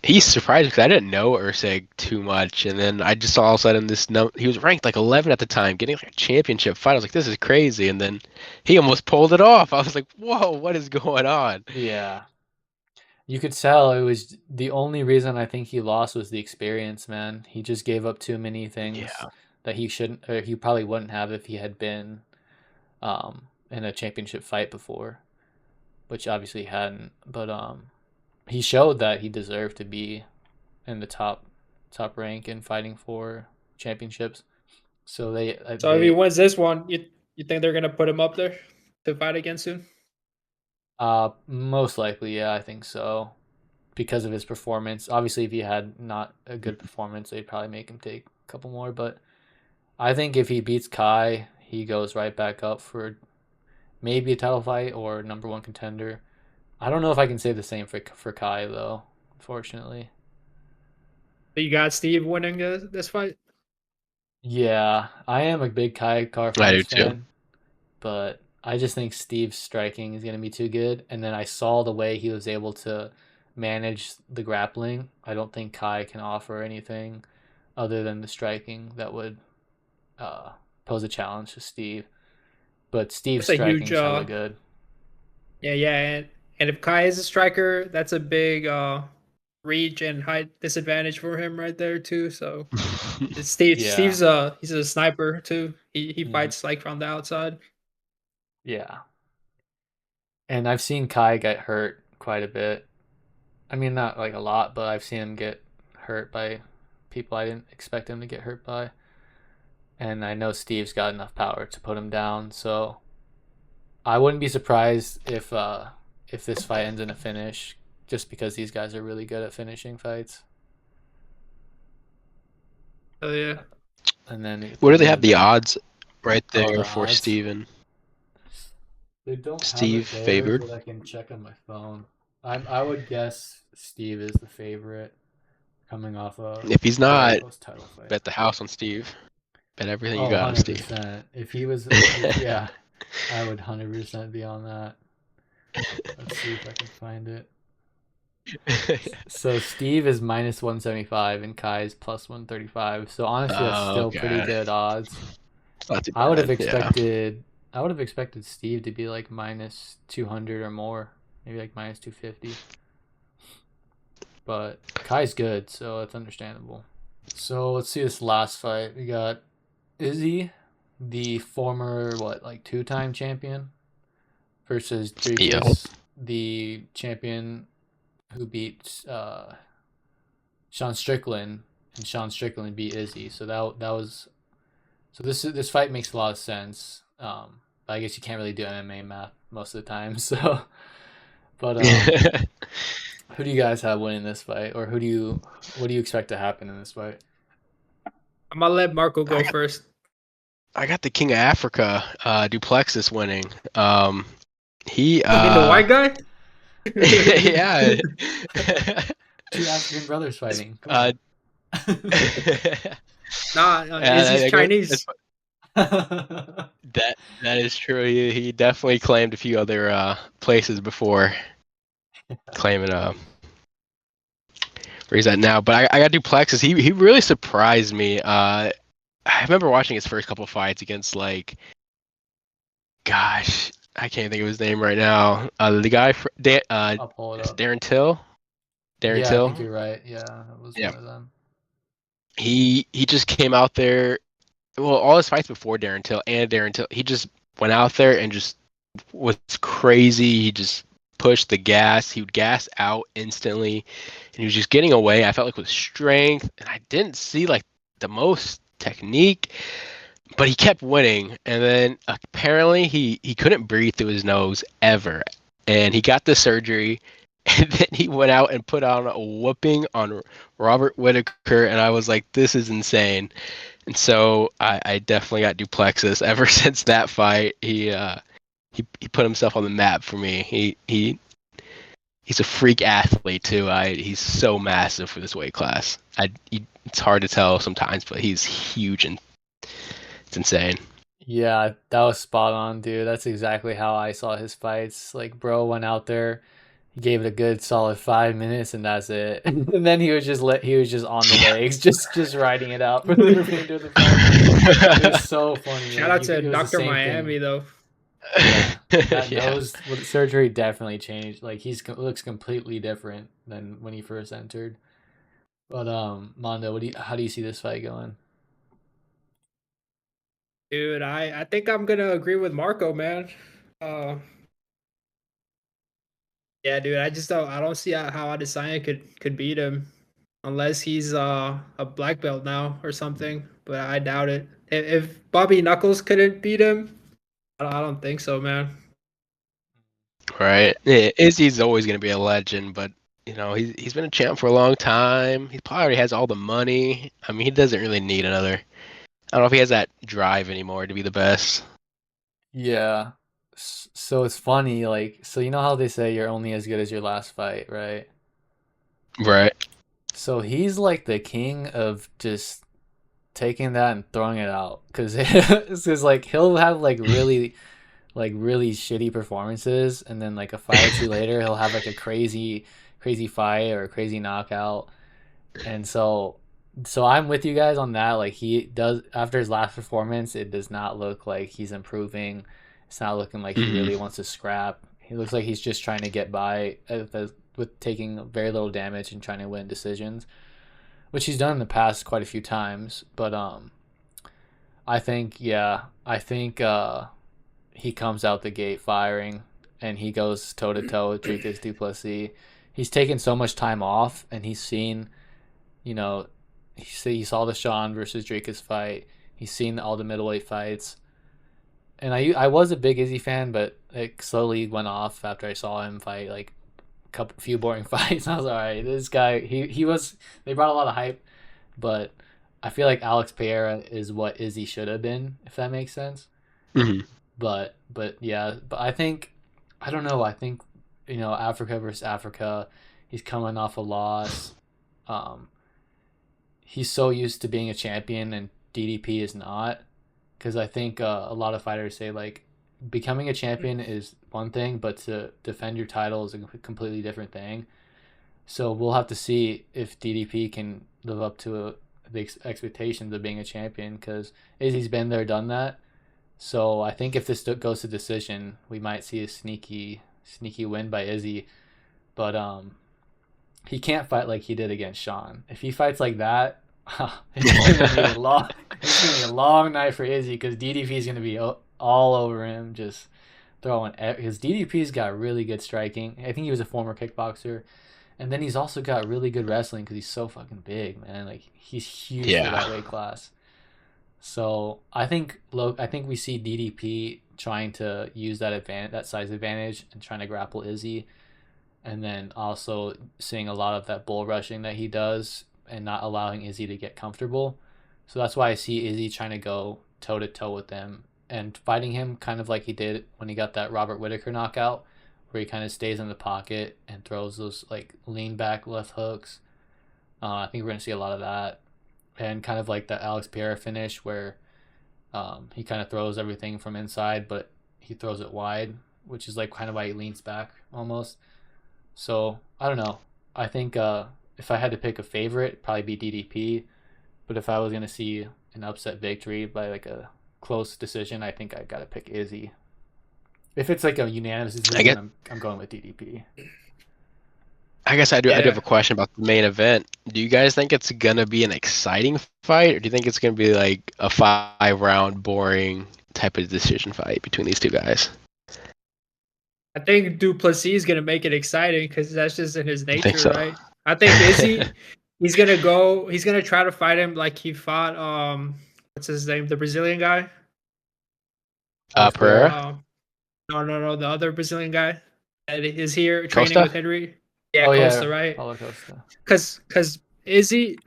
he's surprised because I didn't know Urseg too much, and then I just saw all of a sudden he was ranked like 11 at the time, getting like a championship fight. I was like, this is crazy, and then he almost pulled it off. I was like, whoa, what is going on? Yeah. You could tell it was the only reason I think he lost was the experience, man. He just gave up too many things that he shouldn't, or he probably wouldn't have if he had been in a championship fight before, which obviously he hadn't. But he showed that he deserved to be in the top top rank and fighting for championships. So they So if he wins this one, you think they're gonna put him up there to fight again soon? most likely, yeah, I think so. Because of his performance. Obviously, if he had not a good performance, they'd probably make him take a couple more. But I think if he beats Kai, he goes right back up for maybe a title fight or number one contender. I don't know if I can say the same for Kai though, unfortunately. So you got Steve winning this fight? Yeah, I am a big Kai Car I do Fights too. fan, but I just think Steve's striking is going to be too good. And then I saw the way he was able to manage the grappling. I don't think Kai can offer anything other than the striking that would pose a challenge to Steve. But Steve's That's a striking huge is hella good. yeah, and if Kai is a striker, that's a big reach and height disadvantage for him right there too. So Yeah. he's a sniper too. He Mhm. fights like from the outside. Yeah. And I've seen Kai get hurt quite a bit. I mean, not like a lot, but I've seen him get hurt by people I didn't expect him to get hurt by. And I know Steve's got enough power to put him down, so I wouldn't be surprised if this fight ends in a finish, just because these guys are really good at finishing fights. Oh yeah. And then What do they yeah, have the odds right oh, there the for odds. Steven? They don't have Steve it there, favored? but I can check on my phone. I would guess Steve is the favorite coming off a If he's very not, close title fight. bet the house on Steve. Bet everything you Oh, got on Steve. 100%. If he was, yeah, I would 100% be on that. Let's see if I can find it. So Steve is minus 175 and Kai is plus 135. So honestly, that's Oh, still pretty okay. good odds. It's not too I would have bad. Yeah. expected I would have expected Steve to be like minus 200 or more, maybe like minus 250. But Kai's good, so it's understandable. So let's see this last fight. We got Izzy, the former like two-time champion, versus Yep. Dricus, the champion who beat Sean Strickland, and Sean Strickland beat Izzy. So that was this fight makes a lot of sense. But I guess you can't really do MMA math most of the time. So, but who do you guys have winning this fight, or what do you expect to happen in this fight? I'm gonna let Marco go first. I got the King of Africa, Duplexis winning. He I mean the white guy? yeah. Two African brothers fighting. Come on. Nah, he's Chinese. that is true. He definitely claimed a few other places before claiming where he's at now. But I got Duplexis. He really surprised me. I remember watching his first couple fights against gosh, I can't think of his name right now. The guy I'll pull it up. Darren Till. Darren Yeah, Till. I think you're right. Yeah, that was one of them. He just came out there. Well, all his fights before Darren Till, he just went out there and just was crazy. He just pushed the gas. He would gas out instantly, and he was just getting away. I felt like with strength, and I didn't see like the most technique, but he kept winning. And then apparently he couldn't breathe through his nose ever, and he got the surgery. And then he went out and put on a whooping on Robert Whitaker, and I was like, this is insane. And so I definitely got Duplexis. Ever since that fight, he put himself on the map for me. He's a freak athlete too. He's so massive for this weight class. It's hard to tell sometimes, but he's huge and it's insane. Yeah, that was spot on, dude. That's exactly how I saw his fights. Like, bro went out there, he gave it a good solid 5 minutes, and that's it. And then he was just on the legs, just riding it out for the remainder of the fight. It was so funny. Shout out to Dr. Miami though. Yeah, that nose with surgery definitely changed. Like looks completely different than when he first entered. But Mondo, how do you see this fight going? Dude, I think I'm gonna agree with Marco, man. Yeah, dude, I don't see how Adesanya could beat him. unless he's a black belt now or something. But I doubt it. If Bobby Knuckles couldn't beat him, I don't think so, man. Right. Yeah, Izzy's always going to be a legend, but he's been a champ for a long time. He probably already has all the money. I mean, he doesn't really need another. I don't know if he has that drive anymore to be the best. Yeah. So it's funny, like, so you know how they say you're only as good as your last fight, right? Right. So he's like the king of just taking that and throwing it out because it's like he'll have like really shitty performances, and then like a fight or two later he'll have like a crazy fight or a crazy knockout. And so I'm with you guys on that. Like he does after his last performance, it does not look like he's improving. It's not looking like he Mhm. really wants to scrap. He looks like he's just trying to get by with taking very little damage and trying to win decisions, which he's done in the past quite a few times. But I think he comes out the gate firing, and he goes toe to toe with Dricus Du Plessis. He's taken so much time off, and he's seen, you know, he saw the Sean versus Dricus fight. He's seen all the middleweight fights, and I was a big Izzy fan, but it slowly went off after I saw him fight like a few boring fights. I was all right. This guy, he was. They brought a lot of hype, but I feel like Alex Pereira is what Izzy should have been, if that makes sense. Mhm. But yeah, but I don't know. I think Africa versus Africa. He's coming off a loss. Um, he's so used to being a champion, and DDP is not. Because I think a lot of fighters say like becoming a champion is one thing, but to defend your title is a completely different thing. So we'll have to see if DDP can live up to the expectations of being a champion. Because Izzy's been there, done that. So I think if this goes to decision, we might see a sneaky win by Izzy. But he can't fight like he did against Sean. If he fights like that, it's gonna be a long. It's gonna be a long night for Izzy because DDP is gonna be all over him, just throwing. Because DDP's got really good striking. I think he was a former kickboxer, and then he's also got really good wrestling because he's so fucking big, man. Like he's huge for that Yeah. weight class. So I think we see DDP trying to use that size advantage, and trying to grapple Izzy, and then also seeing a lot of that bull rushing that he does and not allowing Izzy to get comfortable. So that's why I see Izzy trying to go toe to toe with them and fighting him kind of like he did when he got that Robert Whitaker knockout, where he kind of stays in the pocket and throws those like lean back left hooks. I think we're gonna see a lot of that, and kind of like the Alex Pereira finish where he kind of throws everything from inside, but he throws it wide, which is like kind of why he leans back almost. So I don't know. I think if I had to pick a favorite, it'd probably be DDP. But if I was gonna see an upset victory by like a close decision, I think I gotta pick Izzy. If it's like a unanimous I decision, guess I'm going with DDP. I guess I do have Yeah, a question about the main event. Do you guys think it's gonna be an exciting fight, or do you think it's gonna be like a 5 round boring type of decision fight between these two guys? I think Duplessis is gonna make it exciting because that's just in his I think nature, so. right? I think Izzy, he's gonna go. He's gonna try to fight him like he fought. What's his name? The Brazilian guy. Alex Pereira, Pereira. No, the other Brazilian guy that is here training Costa. with Henry. Yeah, Oh Costa, yeah, right? Paulo Costa. Because Izzy,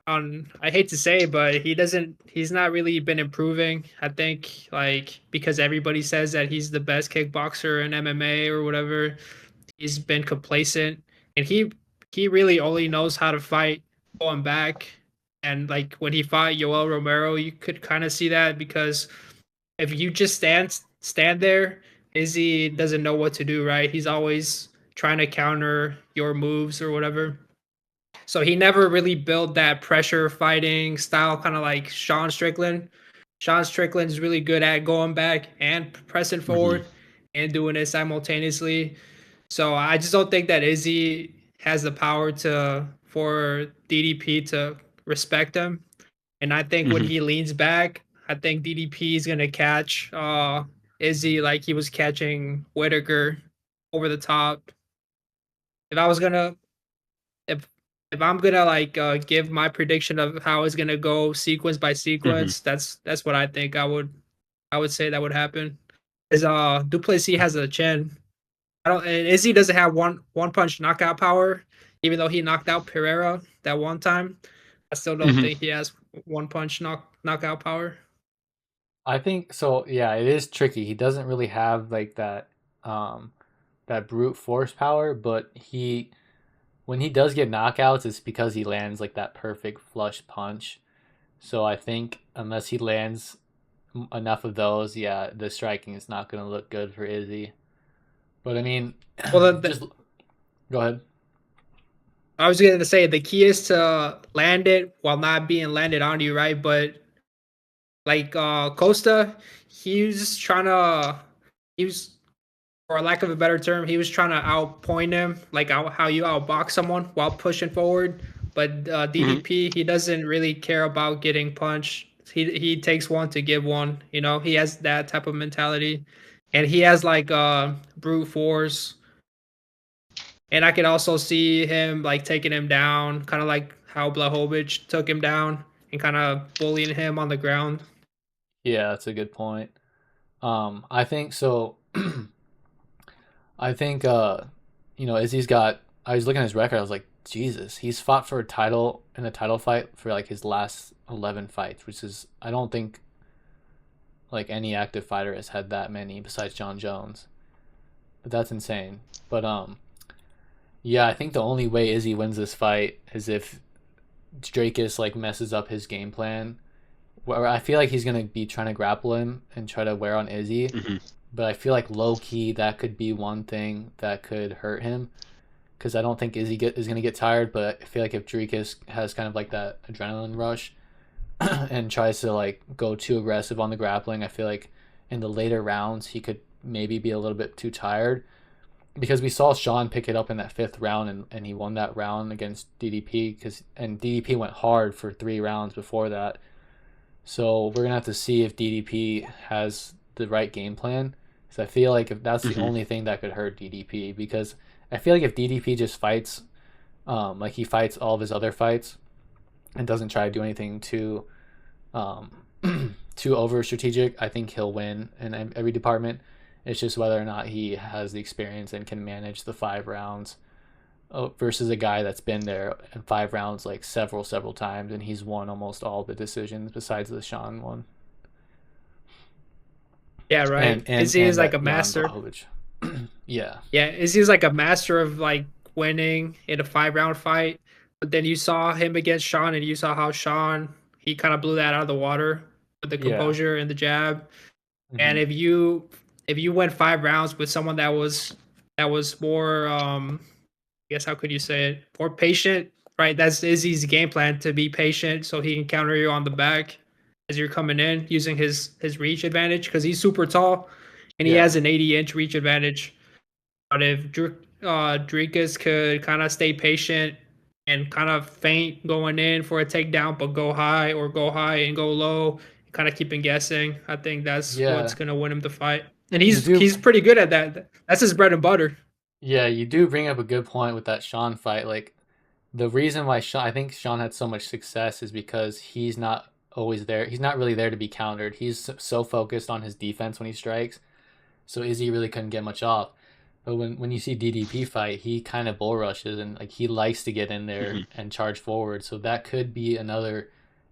on I hate to say, but he's not really been improving. I think like because everybody says that he's the best kickboxer in MMA or whatever, he's been complacent, and he really only knows how to fight going back. And like when he fought Yoel Romero, you could kind of see that because if you just stand there, Izzy doesn't know what to do, right? He's always trying to counter your moves or whatever. So he never really built that pressure fighting style, kind of like Sean Strickland. Sean Strickland's really good at going back and pressing Hmm. forward and doing it simultaneously. So I just don't think that Izzy has the power to for DDP to respect him. And I think when Hmm. he leans back, I think DDP is gonna catch Izzy like he was catching Whitaker over the top. If I was gonna if if I'm gonna like give my prediction of how it's gonna go sequence by Hmm. sequence, that's what I think I would say that would happen. Is Duplessis has a chin. I don't and Izzy doesn't have one punch knockout power, even though he knocked out Pereira that one time. I still don't Hmm. think he has one punch knockout power. I think so. Yeah, it is tricky. He doesn't really have like um, that brute force power, but when he does get knockouts, it's because he lands like that perfect flush punch. So I think unless he lands enough of those, yeah, the striking is not going to look good for Izzy. But I mean, Well, just go ahead. I was gonna say the key is to land it while not being landed on you, right? But like Costa, he was trying to, he was, for lack of a better term, he was trying to outpoint him, like how you outbox someone while pushing forward. But Hmm. DDP, he doesn't really care about getting punched. He takes one to give one. You know, he has that type of mentality, and he has like brute force. And I could also see him like taking him down, kind of like how Blahovic took him down and kind of bullying him on the ground. Yeah, that's a good point. I think so. I think Izzy's got. I was looking at his record. I was like, Jesus, he's fought for a title in a title fight for like his last 11 fights, which is I don't think like any active fighter has had that many besides John Jones. But that's insane. But yeah, I think the only way Izzy wins this fight is if Drakus like messes up his game plan. Where I feel like he's gonna be trying to grapple him and try to wear on Izzy, Hmm. but I feel like low key that could be one thing that could hurt him because I don't think is gonna get tired. But I feel like if Drakus has kind of like that adrenaline rush and tries to like go too aggressive on the grappling, I feel like in the later rounds he could maybe be a little bit too tired because we saw Sean pick it up in that fifth round and he won that round against DDP and DDP went hard for 3 rounds before that. So we're gonna have to see if DDP has the right game plan. Because I feel like if that's the Hmm. only thing that could hurt DDP, because I feel like if DDP just fights, like he fights all of his other fights, and doesn't try to do anything too, um, too over strategic, I think he'll win in every department. It's just whether or not he has the experience and can manage the 5 rounds versus a guy that's been there in 5 rounds like several times and he's won almost all the decisions besides the Sean one Yeah, right. Izzy is and like that a Jan master. Blahovic. Yeah, Yeah, Izzy's like a master of like winning in a 5 round fight. But then you saw him against Sean, and you saw how Sean he kind of blew that out of the water with the yeah, composure and the jab. And hmm, if you went 5 rounds with someone that was more I guess how could you say it, more patient, right? That's Izzy's game plan, to be patient so he can counter you on the back as you're coming in using his reach advantage because he's super tall and he yeah, has an 80-inch reach advantage. But if Drikas could kind of stay patient and kind of feint going in for a takedown, but go high or go high and go low, kind of keeping guessing, I think that's what's yeah. gonna win him the fight. And You he's do, he's pretty good at that. That's his bread and butter. yeah, you do bring up a good point with that Sean fight. Like the reason why I think Sean had so much success is because he's not always there. He's not really there to be countered. He's so focused on his defense when he strikes. So Izzy really couldn't get much off. But when you see DDP fight, he kind of bull rushes and like he likes to get in there Hmm. and charge forward. So that could be another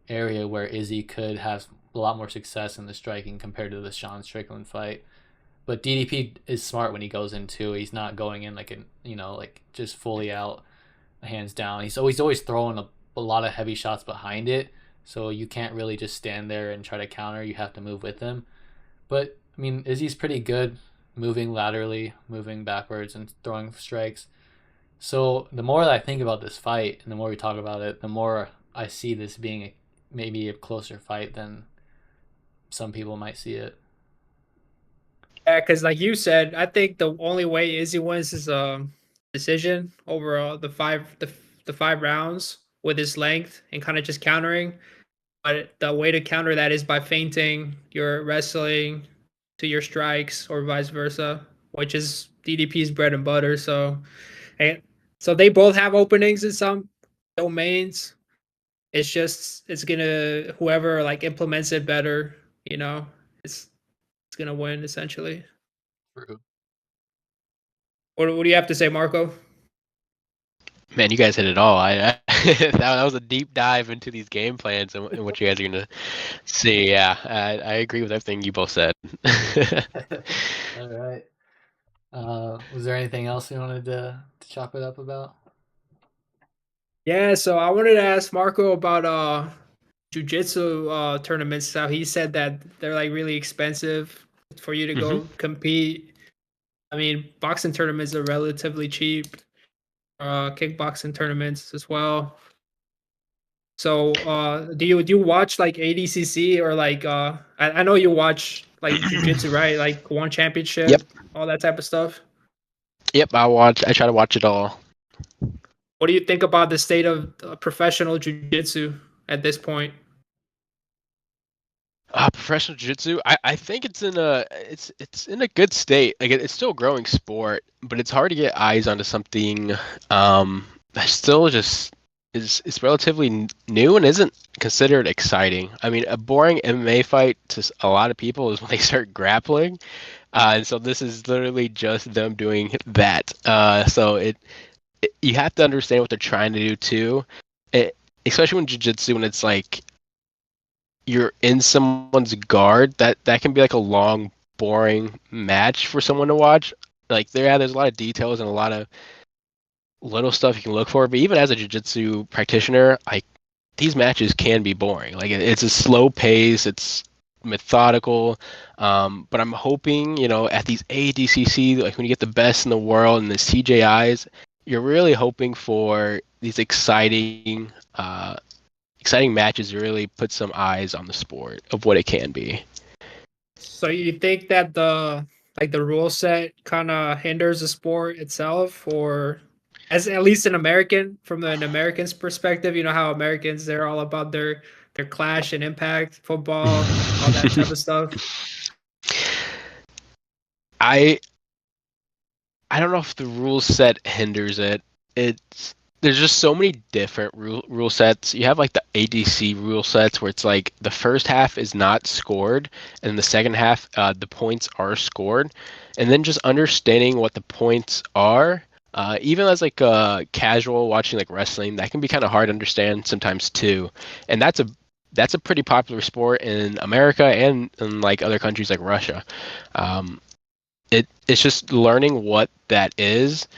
area where Izzy could have a lot more success in the striking compared to the Sean Strickland fight. But DDP is smart when he goes in too. He's not going in like like just fully out, hands down. He's always throwing a lot of heavy shots behind it. So you can't really just stand there and try to counter. You have to move with him. But I mean, Izzy's pretty good moving laterally, moving backwards, and throwing strikes. So the more that I think about this fight, and the more we talk about it, the more I see this being maybe a closer fight than some people might see it. Yeah, because like you said, I think the only way Izzy wins is a decision over the 5 rounds with his length and kind of just countering. But the way to counter that is by feinting your wrestling to your strikes or vice versa, which is DDP's bread and butter. So, and so they both have openings in some. domains. It's gonna whoever like implements it better, it's gonna win essentially. True. What do you have to say, Marco? Man, you guys hit it all. That was a deep dive into these game plans and what you guys are gonna see. Yeah, I agree with everything you both said. All right. Was there anything else you wanted to chop it up about? Yeah, so I wanted to ask Marco about jujitsu tournaments. How he said that they're like really expensive for you to Mhm. go compete. I mean, boxing tournaments are relatively cheap. Kickboxing tournaments as well. So, do you watch like ADCC or like I know you watch like jujitsu, right? Like one Yep, championship, all that type of stuff. yep. I try to watch it all. What do you think about the state of professional jujitsu at this point? Professional jiu-jitsu, I think it's in a good state. Like it's still a growing sport, but it's hard to get eyes onto something that still just is relatively new and isn't considered exciting. I mean, a boring MMA fight to a lot of people is when they start grappling, and so this is literally just them doing that. So you have to understand what they're trying to do too. It, especially when jiu-jitsu, when it's like you're in someone's guard, that can be like a long, boring match for someone to watch. Like there's a lot of details and a lot of little stuff you can look for. But even as a jiu-jitsu practitioner, like these matches can be boring. Like it's a slow pace, it's methodical. But I'm hoping, at these ADCC, like when you get the best in the world and the CJIs, you're really hoping for these exciting matches to really put some eyes on the sport of what it can be. So you think that the rule set kind of hinders the sport itself, or as at least from an American's perspective, you know how Americans they're all about their clash and impact football, all that type of stuff. I I don't know if the rule set hinders it. It's There's just so many different rule sets. You have like the ADC rule sets where it's like the first half is not scored, and the second half the points are scored, and then just understanding what the points are. Even as like a casual watching like wrestling, that can be kind of hard to understand sometimes too, and that's a pretty popular sport in America and in like other countries like Russia. Um, it's just learning what that is.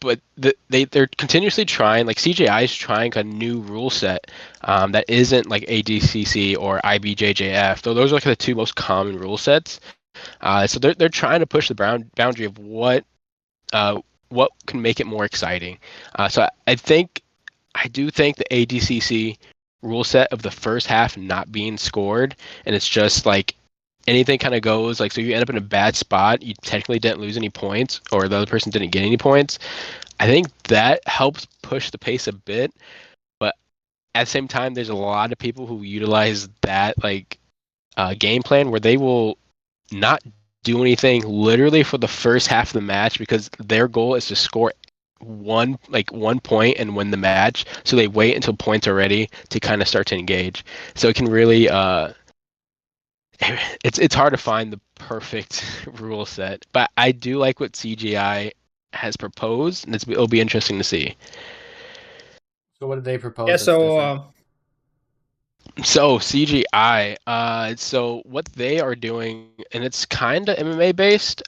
But they're continuously trying, like CJI is trying a new rule set that isn't like ADCC or IBJJF, though those are like the two most common rule sets. So they're trying to push the boundary of what can make it more exciting. So I do think the ADCC rule set of the first half not being scored, and it's just like anything kind of goes. Like, so you end up in a bad spot, you technically didn't lose any points, or the other person didn't get any points. I think that helps push the pace a bit, but at the same time, there's a lot of people who utilize that like game plan where they will not do anything literally for the first half of the match because their goal is to score one point and win the match. So they wait until points are ready to kind of start to engage. So it can really it's hard to find the perfect rule set, but I do like what CGI has proposed, and it'll be interesting to see. So what did they Yeah. propose that's So different? So CGI, so what they are doing, and it's kind of MMA based.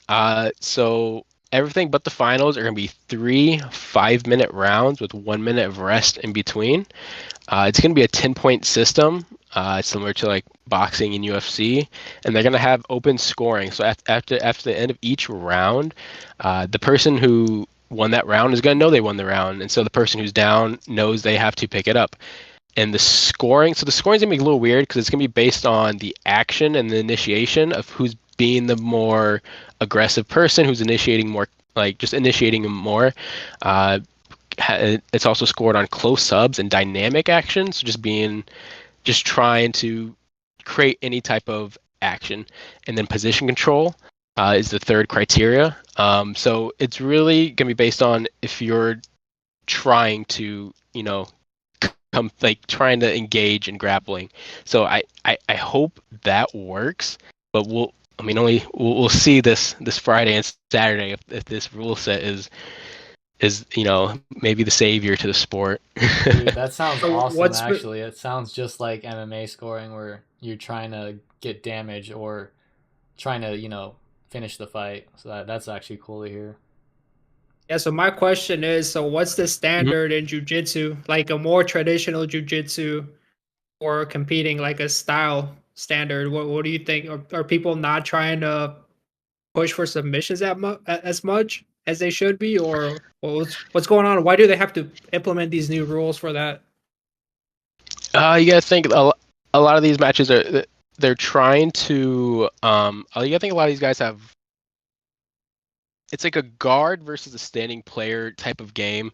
So everything but the finals are gonna be 3 5-minute rounds with 1 minute of rest in between. It's going to be a 10-point system, similar to like boxing and UFC, and they're going to have open scoring. So after the end of each round, the person who won that round is going to know they won the round, and so the person who's down knows they have to pick it up. And so the scoring's going to be a little weird because it's going to be based on the action and the initiation of who's being the more aggressive person, who's initiating more, like just initiating more. Uh, it's also scored on close subs and dynamic actions, so just trying to create any type of action, and then position control is the third criteria. So it's really going to be based on if you're trying to come like trying to engage in grappling. So I hope that works, but we'll see this Friday and Saturday if this rule set is maybe the savior to the sport. Dude, that sounds So awesome, what's actually. It sounds just like MMA scoring where you're trying to get damage or trying to, finish the fight. So that's actually cool to hear. Yeah, so my question is, so what's the Mhm. standard in jiu-jitsu, like a more traditional jiu-jitsu or competing like a style standard? What do you think? Are people not trying to push for submissions as much as they should be, or what's going on? Why do they have to implement these new rules for that? You gotta think a lot of these matches they're trying to you gotta think a lot of these guys have it's like a guard versus a standing player type of game.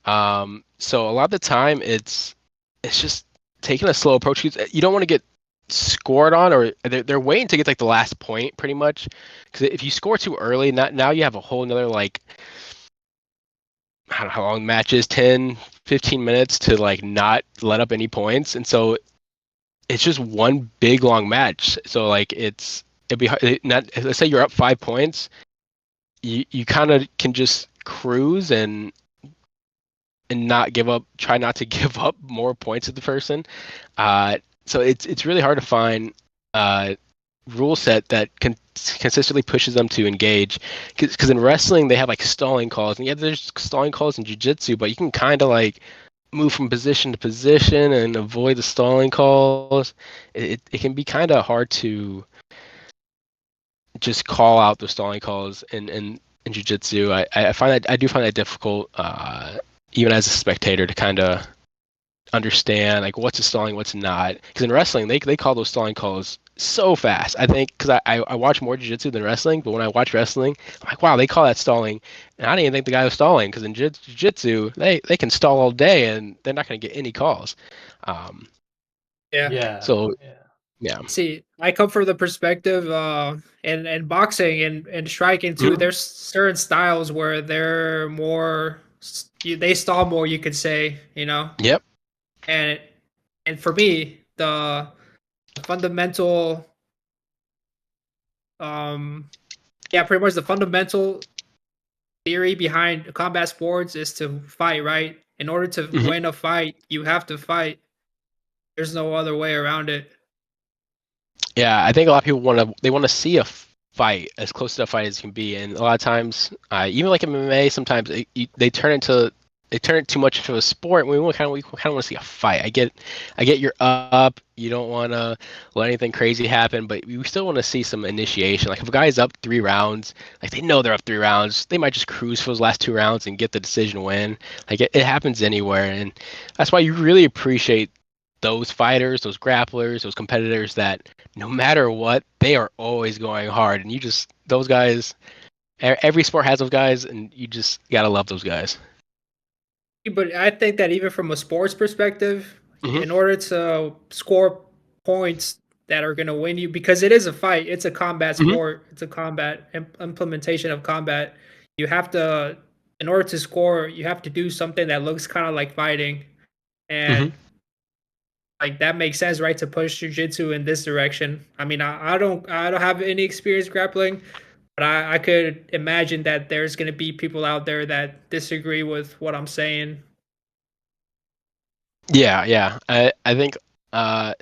So a lot of the time it's just taking a slow approach. You don't want to get scored on, or they're waiting to get like the last point pretty much. Because if you score too early, now you have a whole another like I don't know how long the match is, 10, 15 minutes to like not let up any points, and so it's just one big long match. So like it'd be not let's say you're up 5 points, you kind of can just cruise and not give up, try not to give up more points to the person. So it's really hard to find rule set that consistently pushes them to engage. Because in wrestling they have like stalling calls, and yeah, there's stalling calls in jiu-jitsu, but you can kind of like move from position to position and avoid the stalling calls. It can be kind of hard to just call out the stalling calls in jiu-jitsu. I do find that difficult, even as a spectator, to kind of understand like what's a stalling, what's not. Because in wrestling, they call those stalling calls so fast. I think because I watch more jiu-jitsu than wrestling, but when I watch wrestling, I'm like, wow, they call that stalling, and I didn't even think the guy was stalling. Because in jiu-jitsu, they can stall all day and they're not going to get any calls. Um, Yeah. Yeah. so Yeah. yeah. See, I come from the perspective, and boxing and striking too. Mhm. There's certain styles where they're more, they stall more, you could say, Yep. and and for me, the fundamental, um, yeah, pretty much the fundamental theory behind combat sports is to fight, right? In order to Mhm. win a fight, you have to fight. There's no other way around it. Yeah, I think a lot of people want to see a fight as close to a fight as can be, and a lot of times, even like MMA, sometimes they turn it too much into a sport. And we kind of want to see a fight. I get you're up, you don't want to let anything crazy happen, but we still want to see some initiation. Like if a guy's up 3 rounds, like they know they're up 3 rounds, they might just cruise for those last 2 rounds and get the decision win. Like it happens anywhere, and that's why you really appreciate those fighters, those grapplers, those competitors that no matter what, they are always going hard. And those guys, every sport has those guys, and you just gotta love those guys. But I think that even from a sports perspective, Hmm. in order to score points that are going to win you, because it is a fight, it's a combat Hmm. sport, it's a combat implementation of combat. You have to, in order to score, you have to do something that looks kind of like fighting, Hmm. and like that makes sense, right? To push jujitsu in this direction. I mean, I don't have any experience grappling, but I could imagine that there's going to be people out there that disagree with what I'm saying. Yeah, yeah. Uh, I think I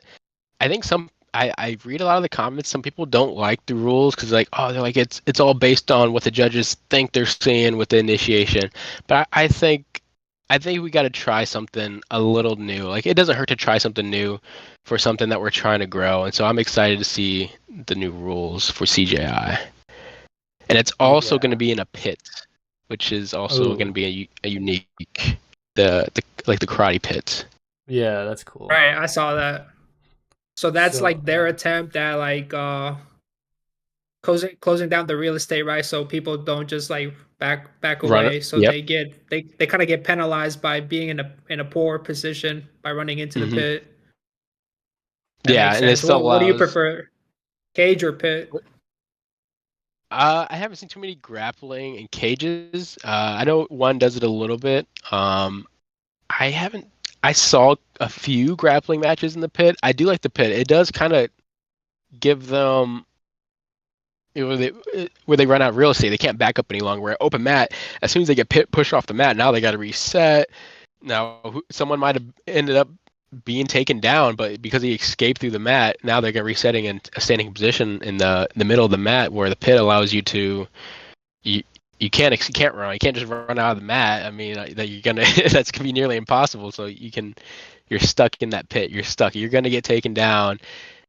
read a lot of the comments. Some people don't like the rules because like, oh, they're like it's all based on what the judges think they're seeing with the initiation. But I think we got to try something a little new. Like it doesn't hurt to try something new for something that we're trying to grow. And so I'm excited to see the new rules for CJI. And it's also going to Yeah. be in a pit, which is also going to Oh, be a unique the like the karate pit. yeah, that's cool. Right, I saw that. So that's So, like their yeah. attempt at like closing down the real estate, right? So people don't just like back Run it. away. So Yep. they kind of get penalized by being in a poor position by running into the Hmm. pit. That Yeah, makes and it sense. still What do you allows. prefer, cage or pit? I haven't seen too many grappling in cages. I know one does it a little bit. I haven't. I saw a few grappling matches in the pit. I do like the pit. It does kind of give them where they run out of real estate. They can't back up any longer. Where open mat, as soon as they get pushed off the mat, now they got to reset. Now someone might have ended up being taken down, but because he escaped through the mat, now they're resetting in a standing position in the middle of the mat, where the pit allows you to you can't run. You can't just run out of the mat. I mean, that you're gonna that's gonna be nearly impossible. So you're stuck in that pit. You're stuck. You're gonna get taken down,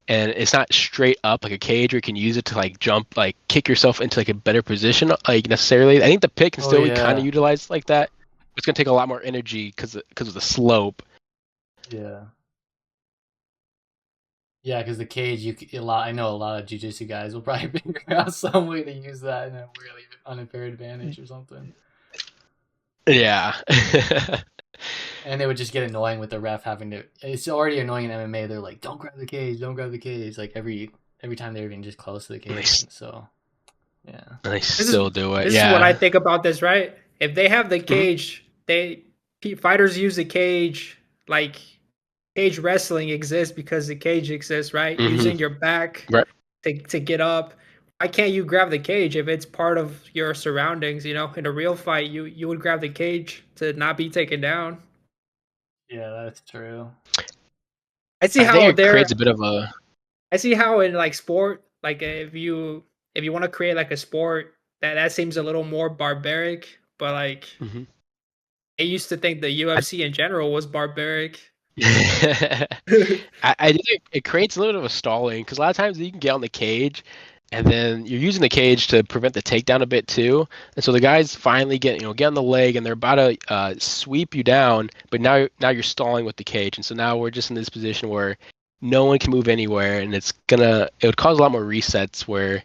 and it's not straight up like a cage where you can use it to like jump, like kick yourself into like a better position, like necessarily. I think the pit can still be kind of utilized like that. It's gonna take a lot more energy because of the slope. Yeah. Yeah, because the cage, I know a lot of jiu-jitsu guys will probably figure out some way to use that in a really unfair advantage or something. Yeah. And it would just get annoying with the ref having to. It's already annoying in MMA. They're like, "Don't grab the cage, don't grab the cage." Like every time they're even just close to the cage. So, yeah. And they still do it. This is what I think about this, right? If they have the cage, fighters use the cage like. Cage wrestling exists because the cage exists, right? Using your back to get up. Why can't you grab the cage if it's part of your surroundings? You know, in a real fight, you would grab the cage to not be taken down. Yeah, that's true. I think it creates a bit of a. I see how in like sport, like if you want to create like a sport that seems a little more barbaric, but like I used to think the UFC in general was barbaric. I think it creates a little bit of a stalling because a lot of times you can get on the cage and then you're using the cage to prevent the takedown a bit too, and so the guys finally get on the leg and they're about to sweep you down, but now you're stalling with the cage, and so now we're just in this position where no one can move anywhere, and it would cause a lot more resets where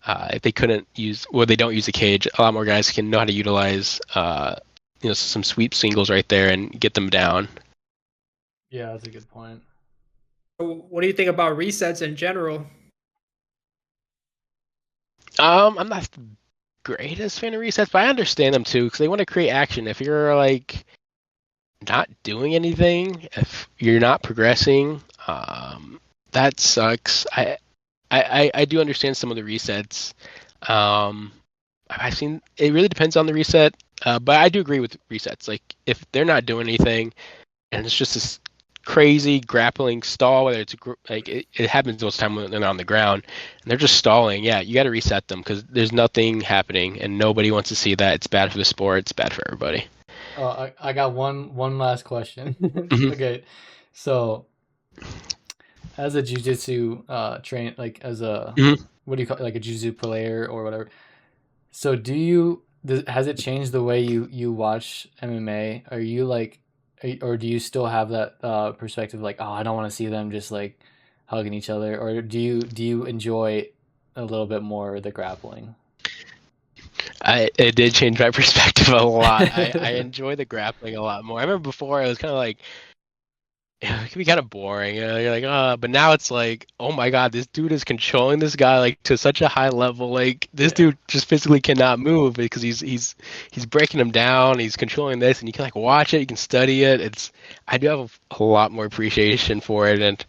if they they don't use the cage, a lot more guys can know how to utilize some sweep singles right there and get them down. Yeah, that's a good point. So what do you think about resets in general? I'm not the greatest fan of resets, but I understand them too because they want to create action. If you're like not doing anything, if you're not progressing, that sucks. I do understand some of the resets. I've seen it really depends on the reset, but I do agree with resets. Like if they're not doing anything and it's just this crazy grappling stall, whether it's it happens most of the time when they're on the ground and they're just stalling. Yeah, you got to reset them because there's nothing happening and nobody wants to see that. It's bad for the sport. It's bad for everybody. Oh, I got one last question. Okay, so as a jiu-jitsu train, like as a what do you call it, like a jiu-jitsu player or whatever. So has it changed the way you watch MMA? Are you like, or do you still have that perspective like, oh, I don't want to see them just like hugging each other, or do you enjoy a little bit more the grappling? It did change my perspective a lot. I enjoy the grappling a lot more. I remember before I was kind of like, it can be kind of boring. You're like, but now it's like, oh my god, this dude is controlling this guy like to such a high level. Like this dude just physically cannot move because he's breaking him down. He's controlling this, and you can like watch it. You can study it. I do have a lot more appreciation for it, and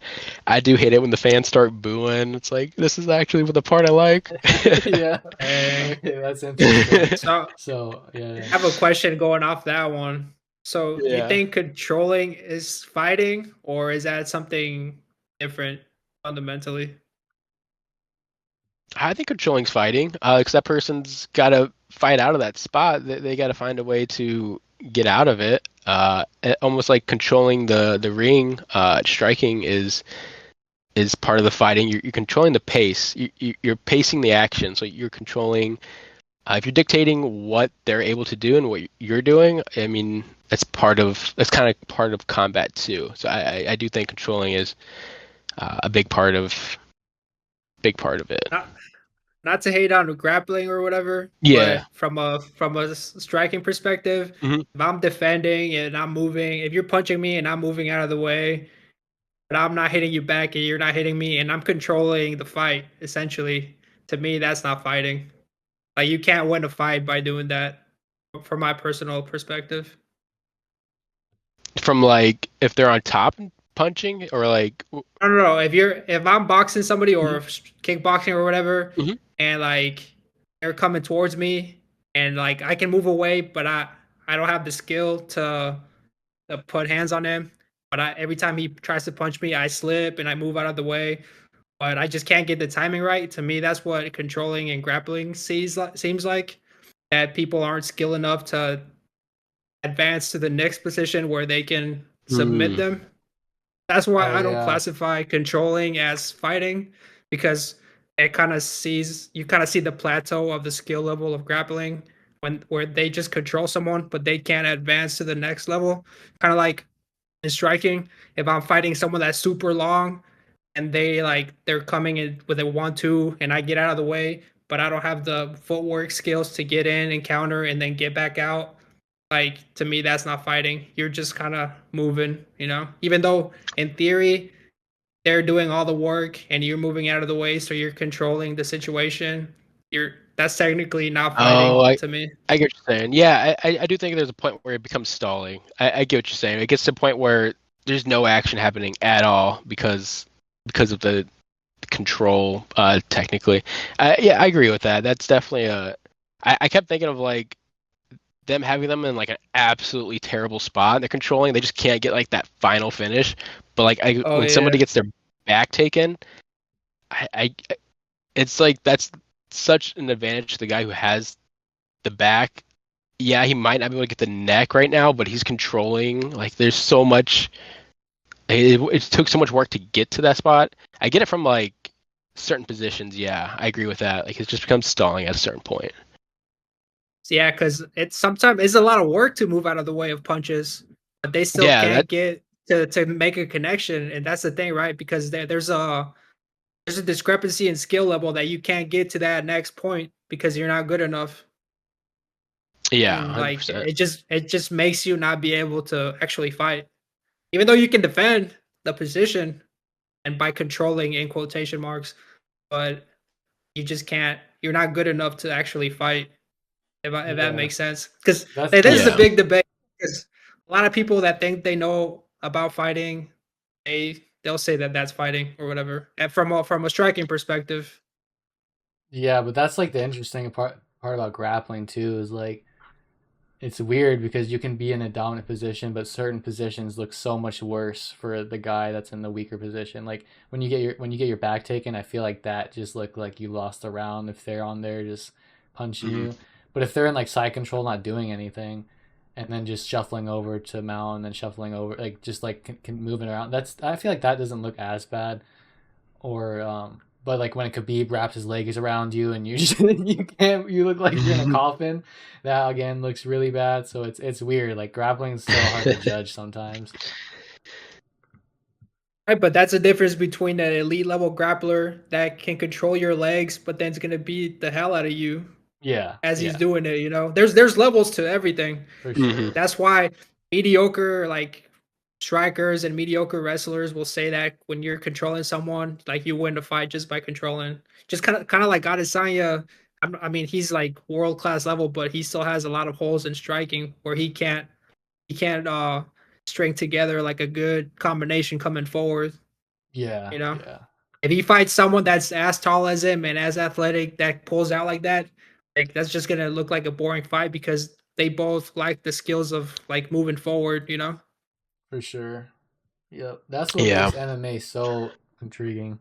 I do hate it when the fans start booing. It's like this is actually the part I like. Yeah, that's interesting. So yeah, I have a question going off that one. So you think controlling is fighting, or is that something different fundamentally? I think controlling's fighting, because that person's got to fight out of that spot. They got to find a way to get out of it. Almost like controlling the ring, striking is part of the fighting. You're controlling the pace. You're pacing the action, so you're controlling. If you're dictating what they're able to do and what you're doing, I mean, that's kind of part of combat too. So I do think controlling is a big part of it. Not to hate on grappling or whatever, Yeah. but from a striking perspective, if I'm defending and I'm moving, if you're punching me and I'm moving out of the way, but I'm not hitting you back and you're not hitting me, and I'm controlling the fight, essentially, to me, that's not fighting. Like you can't win a fight by doing that, from my personal perspective. From like if they're on top and punching or like. No. If I'm boxing somebody Mhm, or kickboxing or whatever, mhm. and like they're coming towards me, and like I can move away, but I don't have the skill to put hands on him. But every time he tries to punch me, I slip and I move out of the way. But I just can't get the timing right. To me, that's what controlling and grappling seems like. That people aren't skilled enough to advance to the next position where they can submit Mm. them. That's why Oh I don't yeah. classify controlling as fighting, because it kind of sees you kind of see the plateau of the skill level of grappling when where they just control someone but they can't advance to the next level. Kind of like in striking, if I'm fighting someone that's super long and they're coming in with a 1-2 and I get out of the way, but I don't have the footwork skills to get in and counter and then get back out. Like to me, that's not fighting. You're just kind of moving, Even though in theory they're doing all the work and you're moving out of the way, so you're controlling the situation. That's technically not Oh, fighting I to me. I get what you're saying. Yeah, I do think there's a point where it becomes stalling. I get what you're saying. It gets to a point where there's no action happening at all because of the control, technically. Yeah, I agree with that. That's definitely a. I kept thinking of like them having them in like an absolutely terrible spot. They're controlling. They just can't get like that final finish. But like Oh when somebody yeah. gets their back taken, I it's like that's such an advantage to the guy who has the back. Yeah, he might not be able to get the neck right now, but he's controlling. Like there's so much. It took so much work to get to that spot. I get it from like certain positions. Yeah, I agree with that. Like it just becomes stalling at a certain point. So, yeah, because it's a lot of work to move out of the way of punches, but they still Yeah, that. can't get to make a connection, and that's the thing, right? Because there's a discrepancy in skill level that you can't get to that next point because you're not good enough, Yeah, and like 100%. it just makes you not be able to actually fight, even though you can defend the position and by controlling in quotation marks, but you just can't. You're not good enough to actually fight. If that Yeah. makes sense, because That's this is a Yeah, big debate. Because a lot of people that think they know about fighting, they'll say that that's fighting or whatever, and from a striking perspective. yeah, but that's like the interesting part about grappling too is like it's weird because you can be in a dominant position, but certain positions look so much worse for the guy that's in the weaker position. Like when you get your back taken, I feel like that just looked like you lost a round if they're on there just punching mhm. you. But if they're in like side control, not doing anything, and then just shuffling over to mount and then shuffling over, like just like moving around, that's I feel like that doesn't look as bad. Or but like when Khabib wraps his legs around you and you just, you look like you're in a coffin, that again looks really bad. So it's weird. Like grappling is so hard to judge sometimes. Right, but that's a difference between an elite level grappler that can control your legs, but then's gonna beat the hell out of you Yeah, as he's yeah, doing it. There's levels to everything. for Mhm. sure. That's why mediocre strikers and mediocre wrestlers will say that when you're controlling someone, like you win the fight just by controlling. Just kind of like Adesanya. I mean, he's like world class level, but he still has a lot of holes in striking where he can't string together like a good combination coming forward. Yeah, You know, yeah, if he fights someone that's as tall as him and as athletic that pulls out like that, like that's just gonna look like a boring fight because they both like the skills of like moving forward. for sure. Yep, that's what Yeah. makes MMA so intriguing.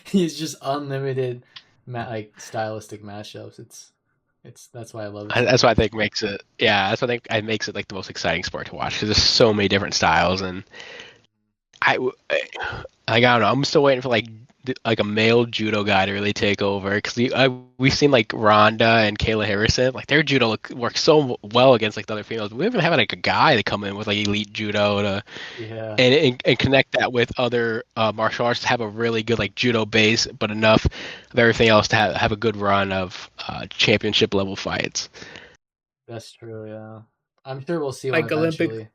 He's just unlimited, like stylistic matchups. It's that's why I love it so That's what I much. think makes it. Yeah, that's what I think it makes it like the most exciting sport to watch because there's so many different styles, and I don't know. I'm still waiting for like a male judo guy to really take over because we've seen like Ronda and Kayla Harrison, like their judo works so well against like the other females. We haven't had like a guy to come in with like elite judo to Yeah, and connect that with other martial arts to have a really good like judo base, but enough of everything else to have a good run of championship level fights. that's true. Yeah, I'm sure we'll see one Like Olympic. eventually.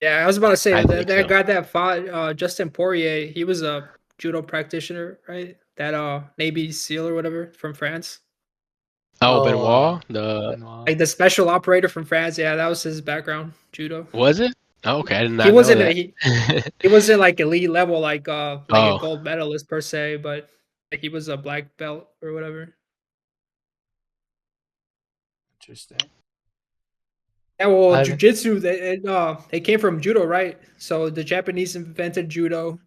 Yeah, I was about to say I that think that so. guy that fought Justin Poirier, he was a judo practitioner, right? That Navy SEAL or whatever from France. Oh, Oh, Benoit. The Benoit. Like the special operator from France. Yeah, that was his background, judo. Was it? Oh, okay, I did He not know wasn't that. he wasn't like elite level like a Oh, gold medalist per se, but like he was a black belt or whatever. Interesting. Yeah, well, I haven't. jujitsu they came from judo, right? So the Japanese invented judo,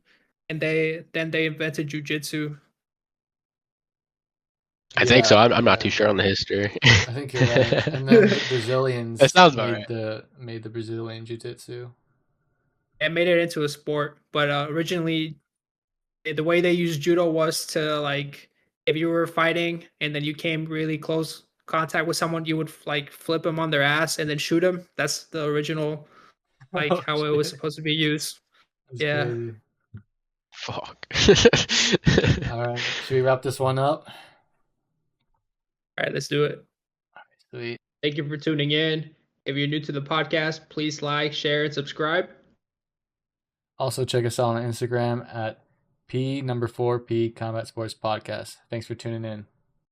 and they invented jujitsu. I think so. Yeah, I'm not too yeah. sure on the history. I think you're right. And then the That Brazilians sounds about made right. the Brazilian Jiu-Jitsu. And made it into a sport, but originally the way they used judo was to like if you were fighting and then you came really close contact with someone, you would like flip them on their ass and then shoot them. That's the original like Oh how it was shit, supposed to be used. that's Yeah. crazy. Fuck. All right, should we wrap this one up? All right, let's do it. Sweet. Thank you for tuning in. If you're new to the podcast, please like, share, and subscribe. Also, check us out on Instagram at P4P Combat Sports Podcast. Thanks for tuning in.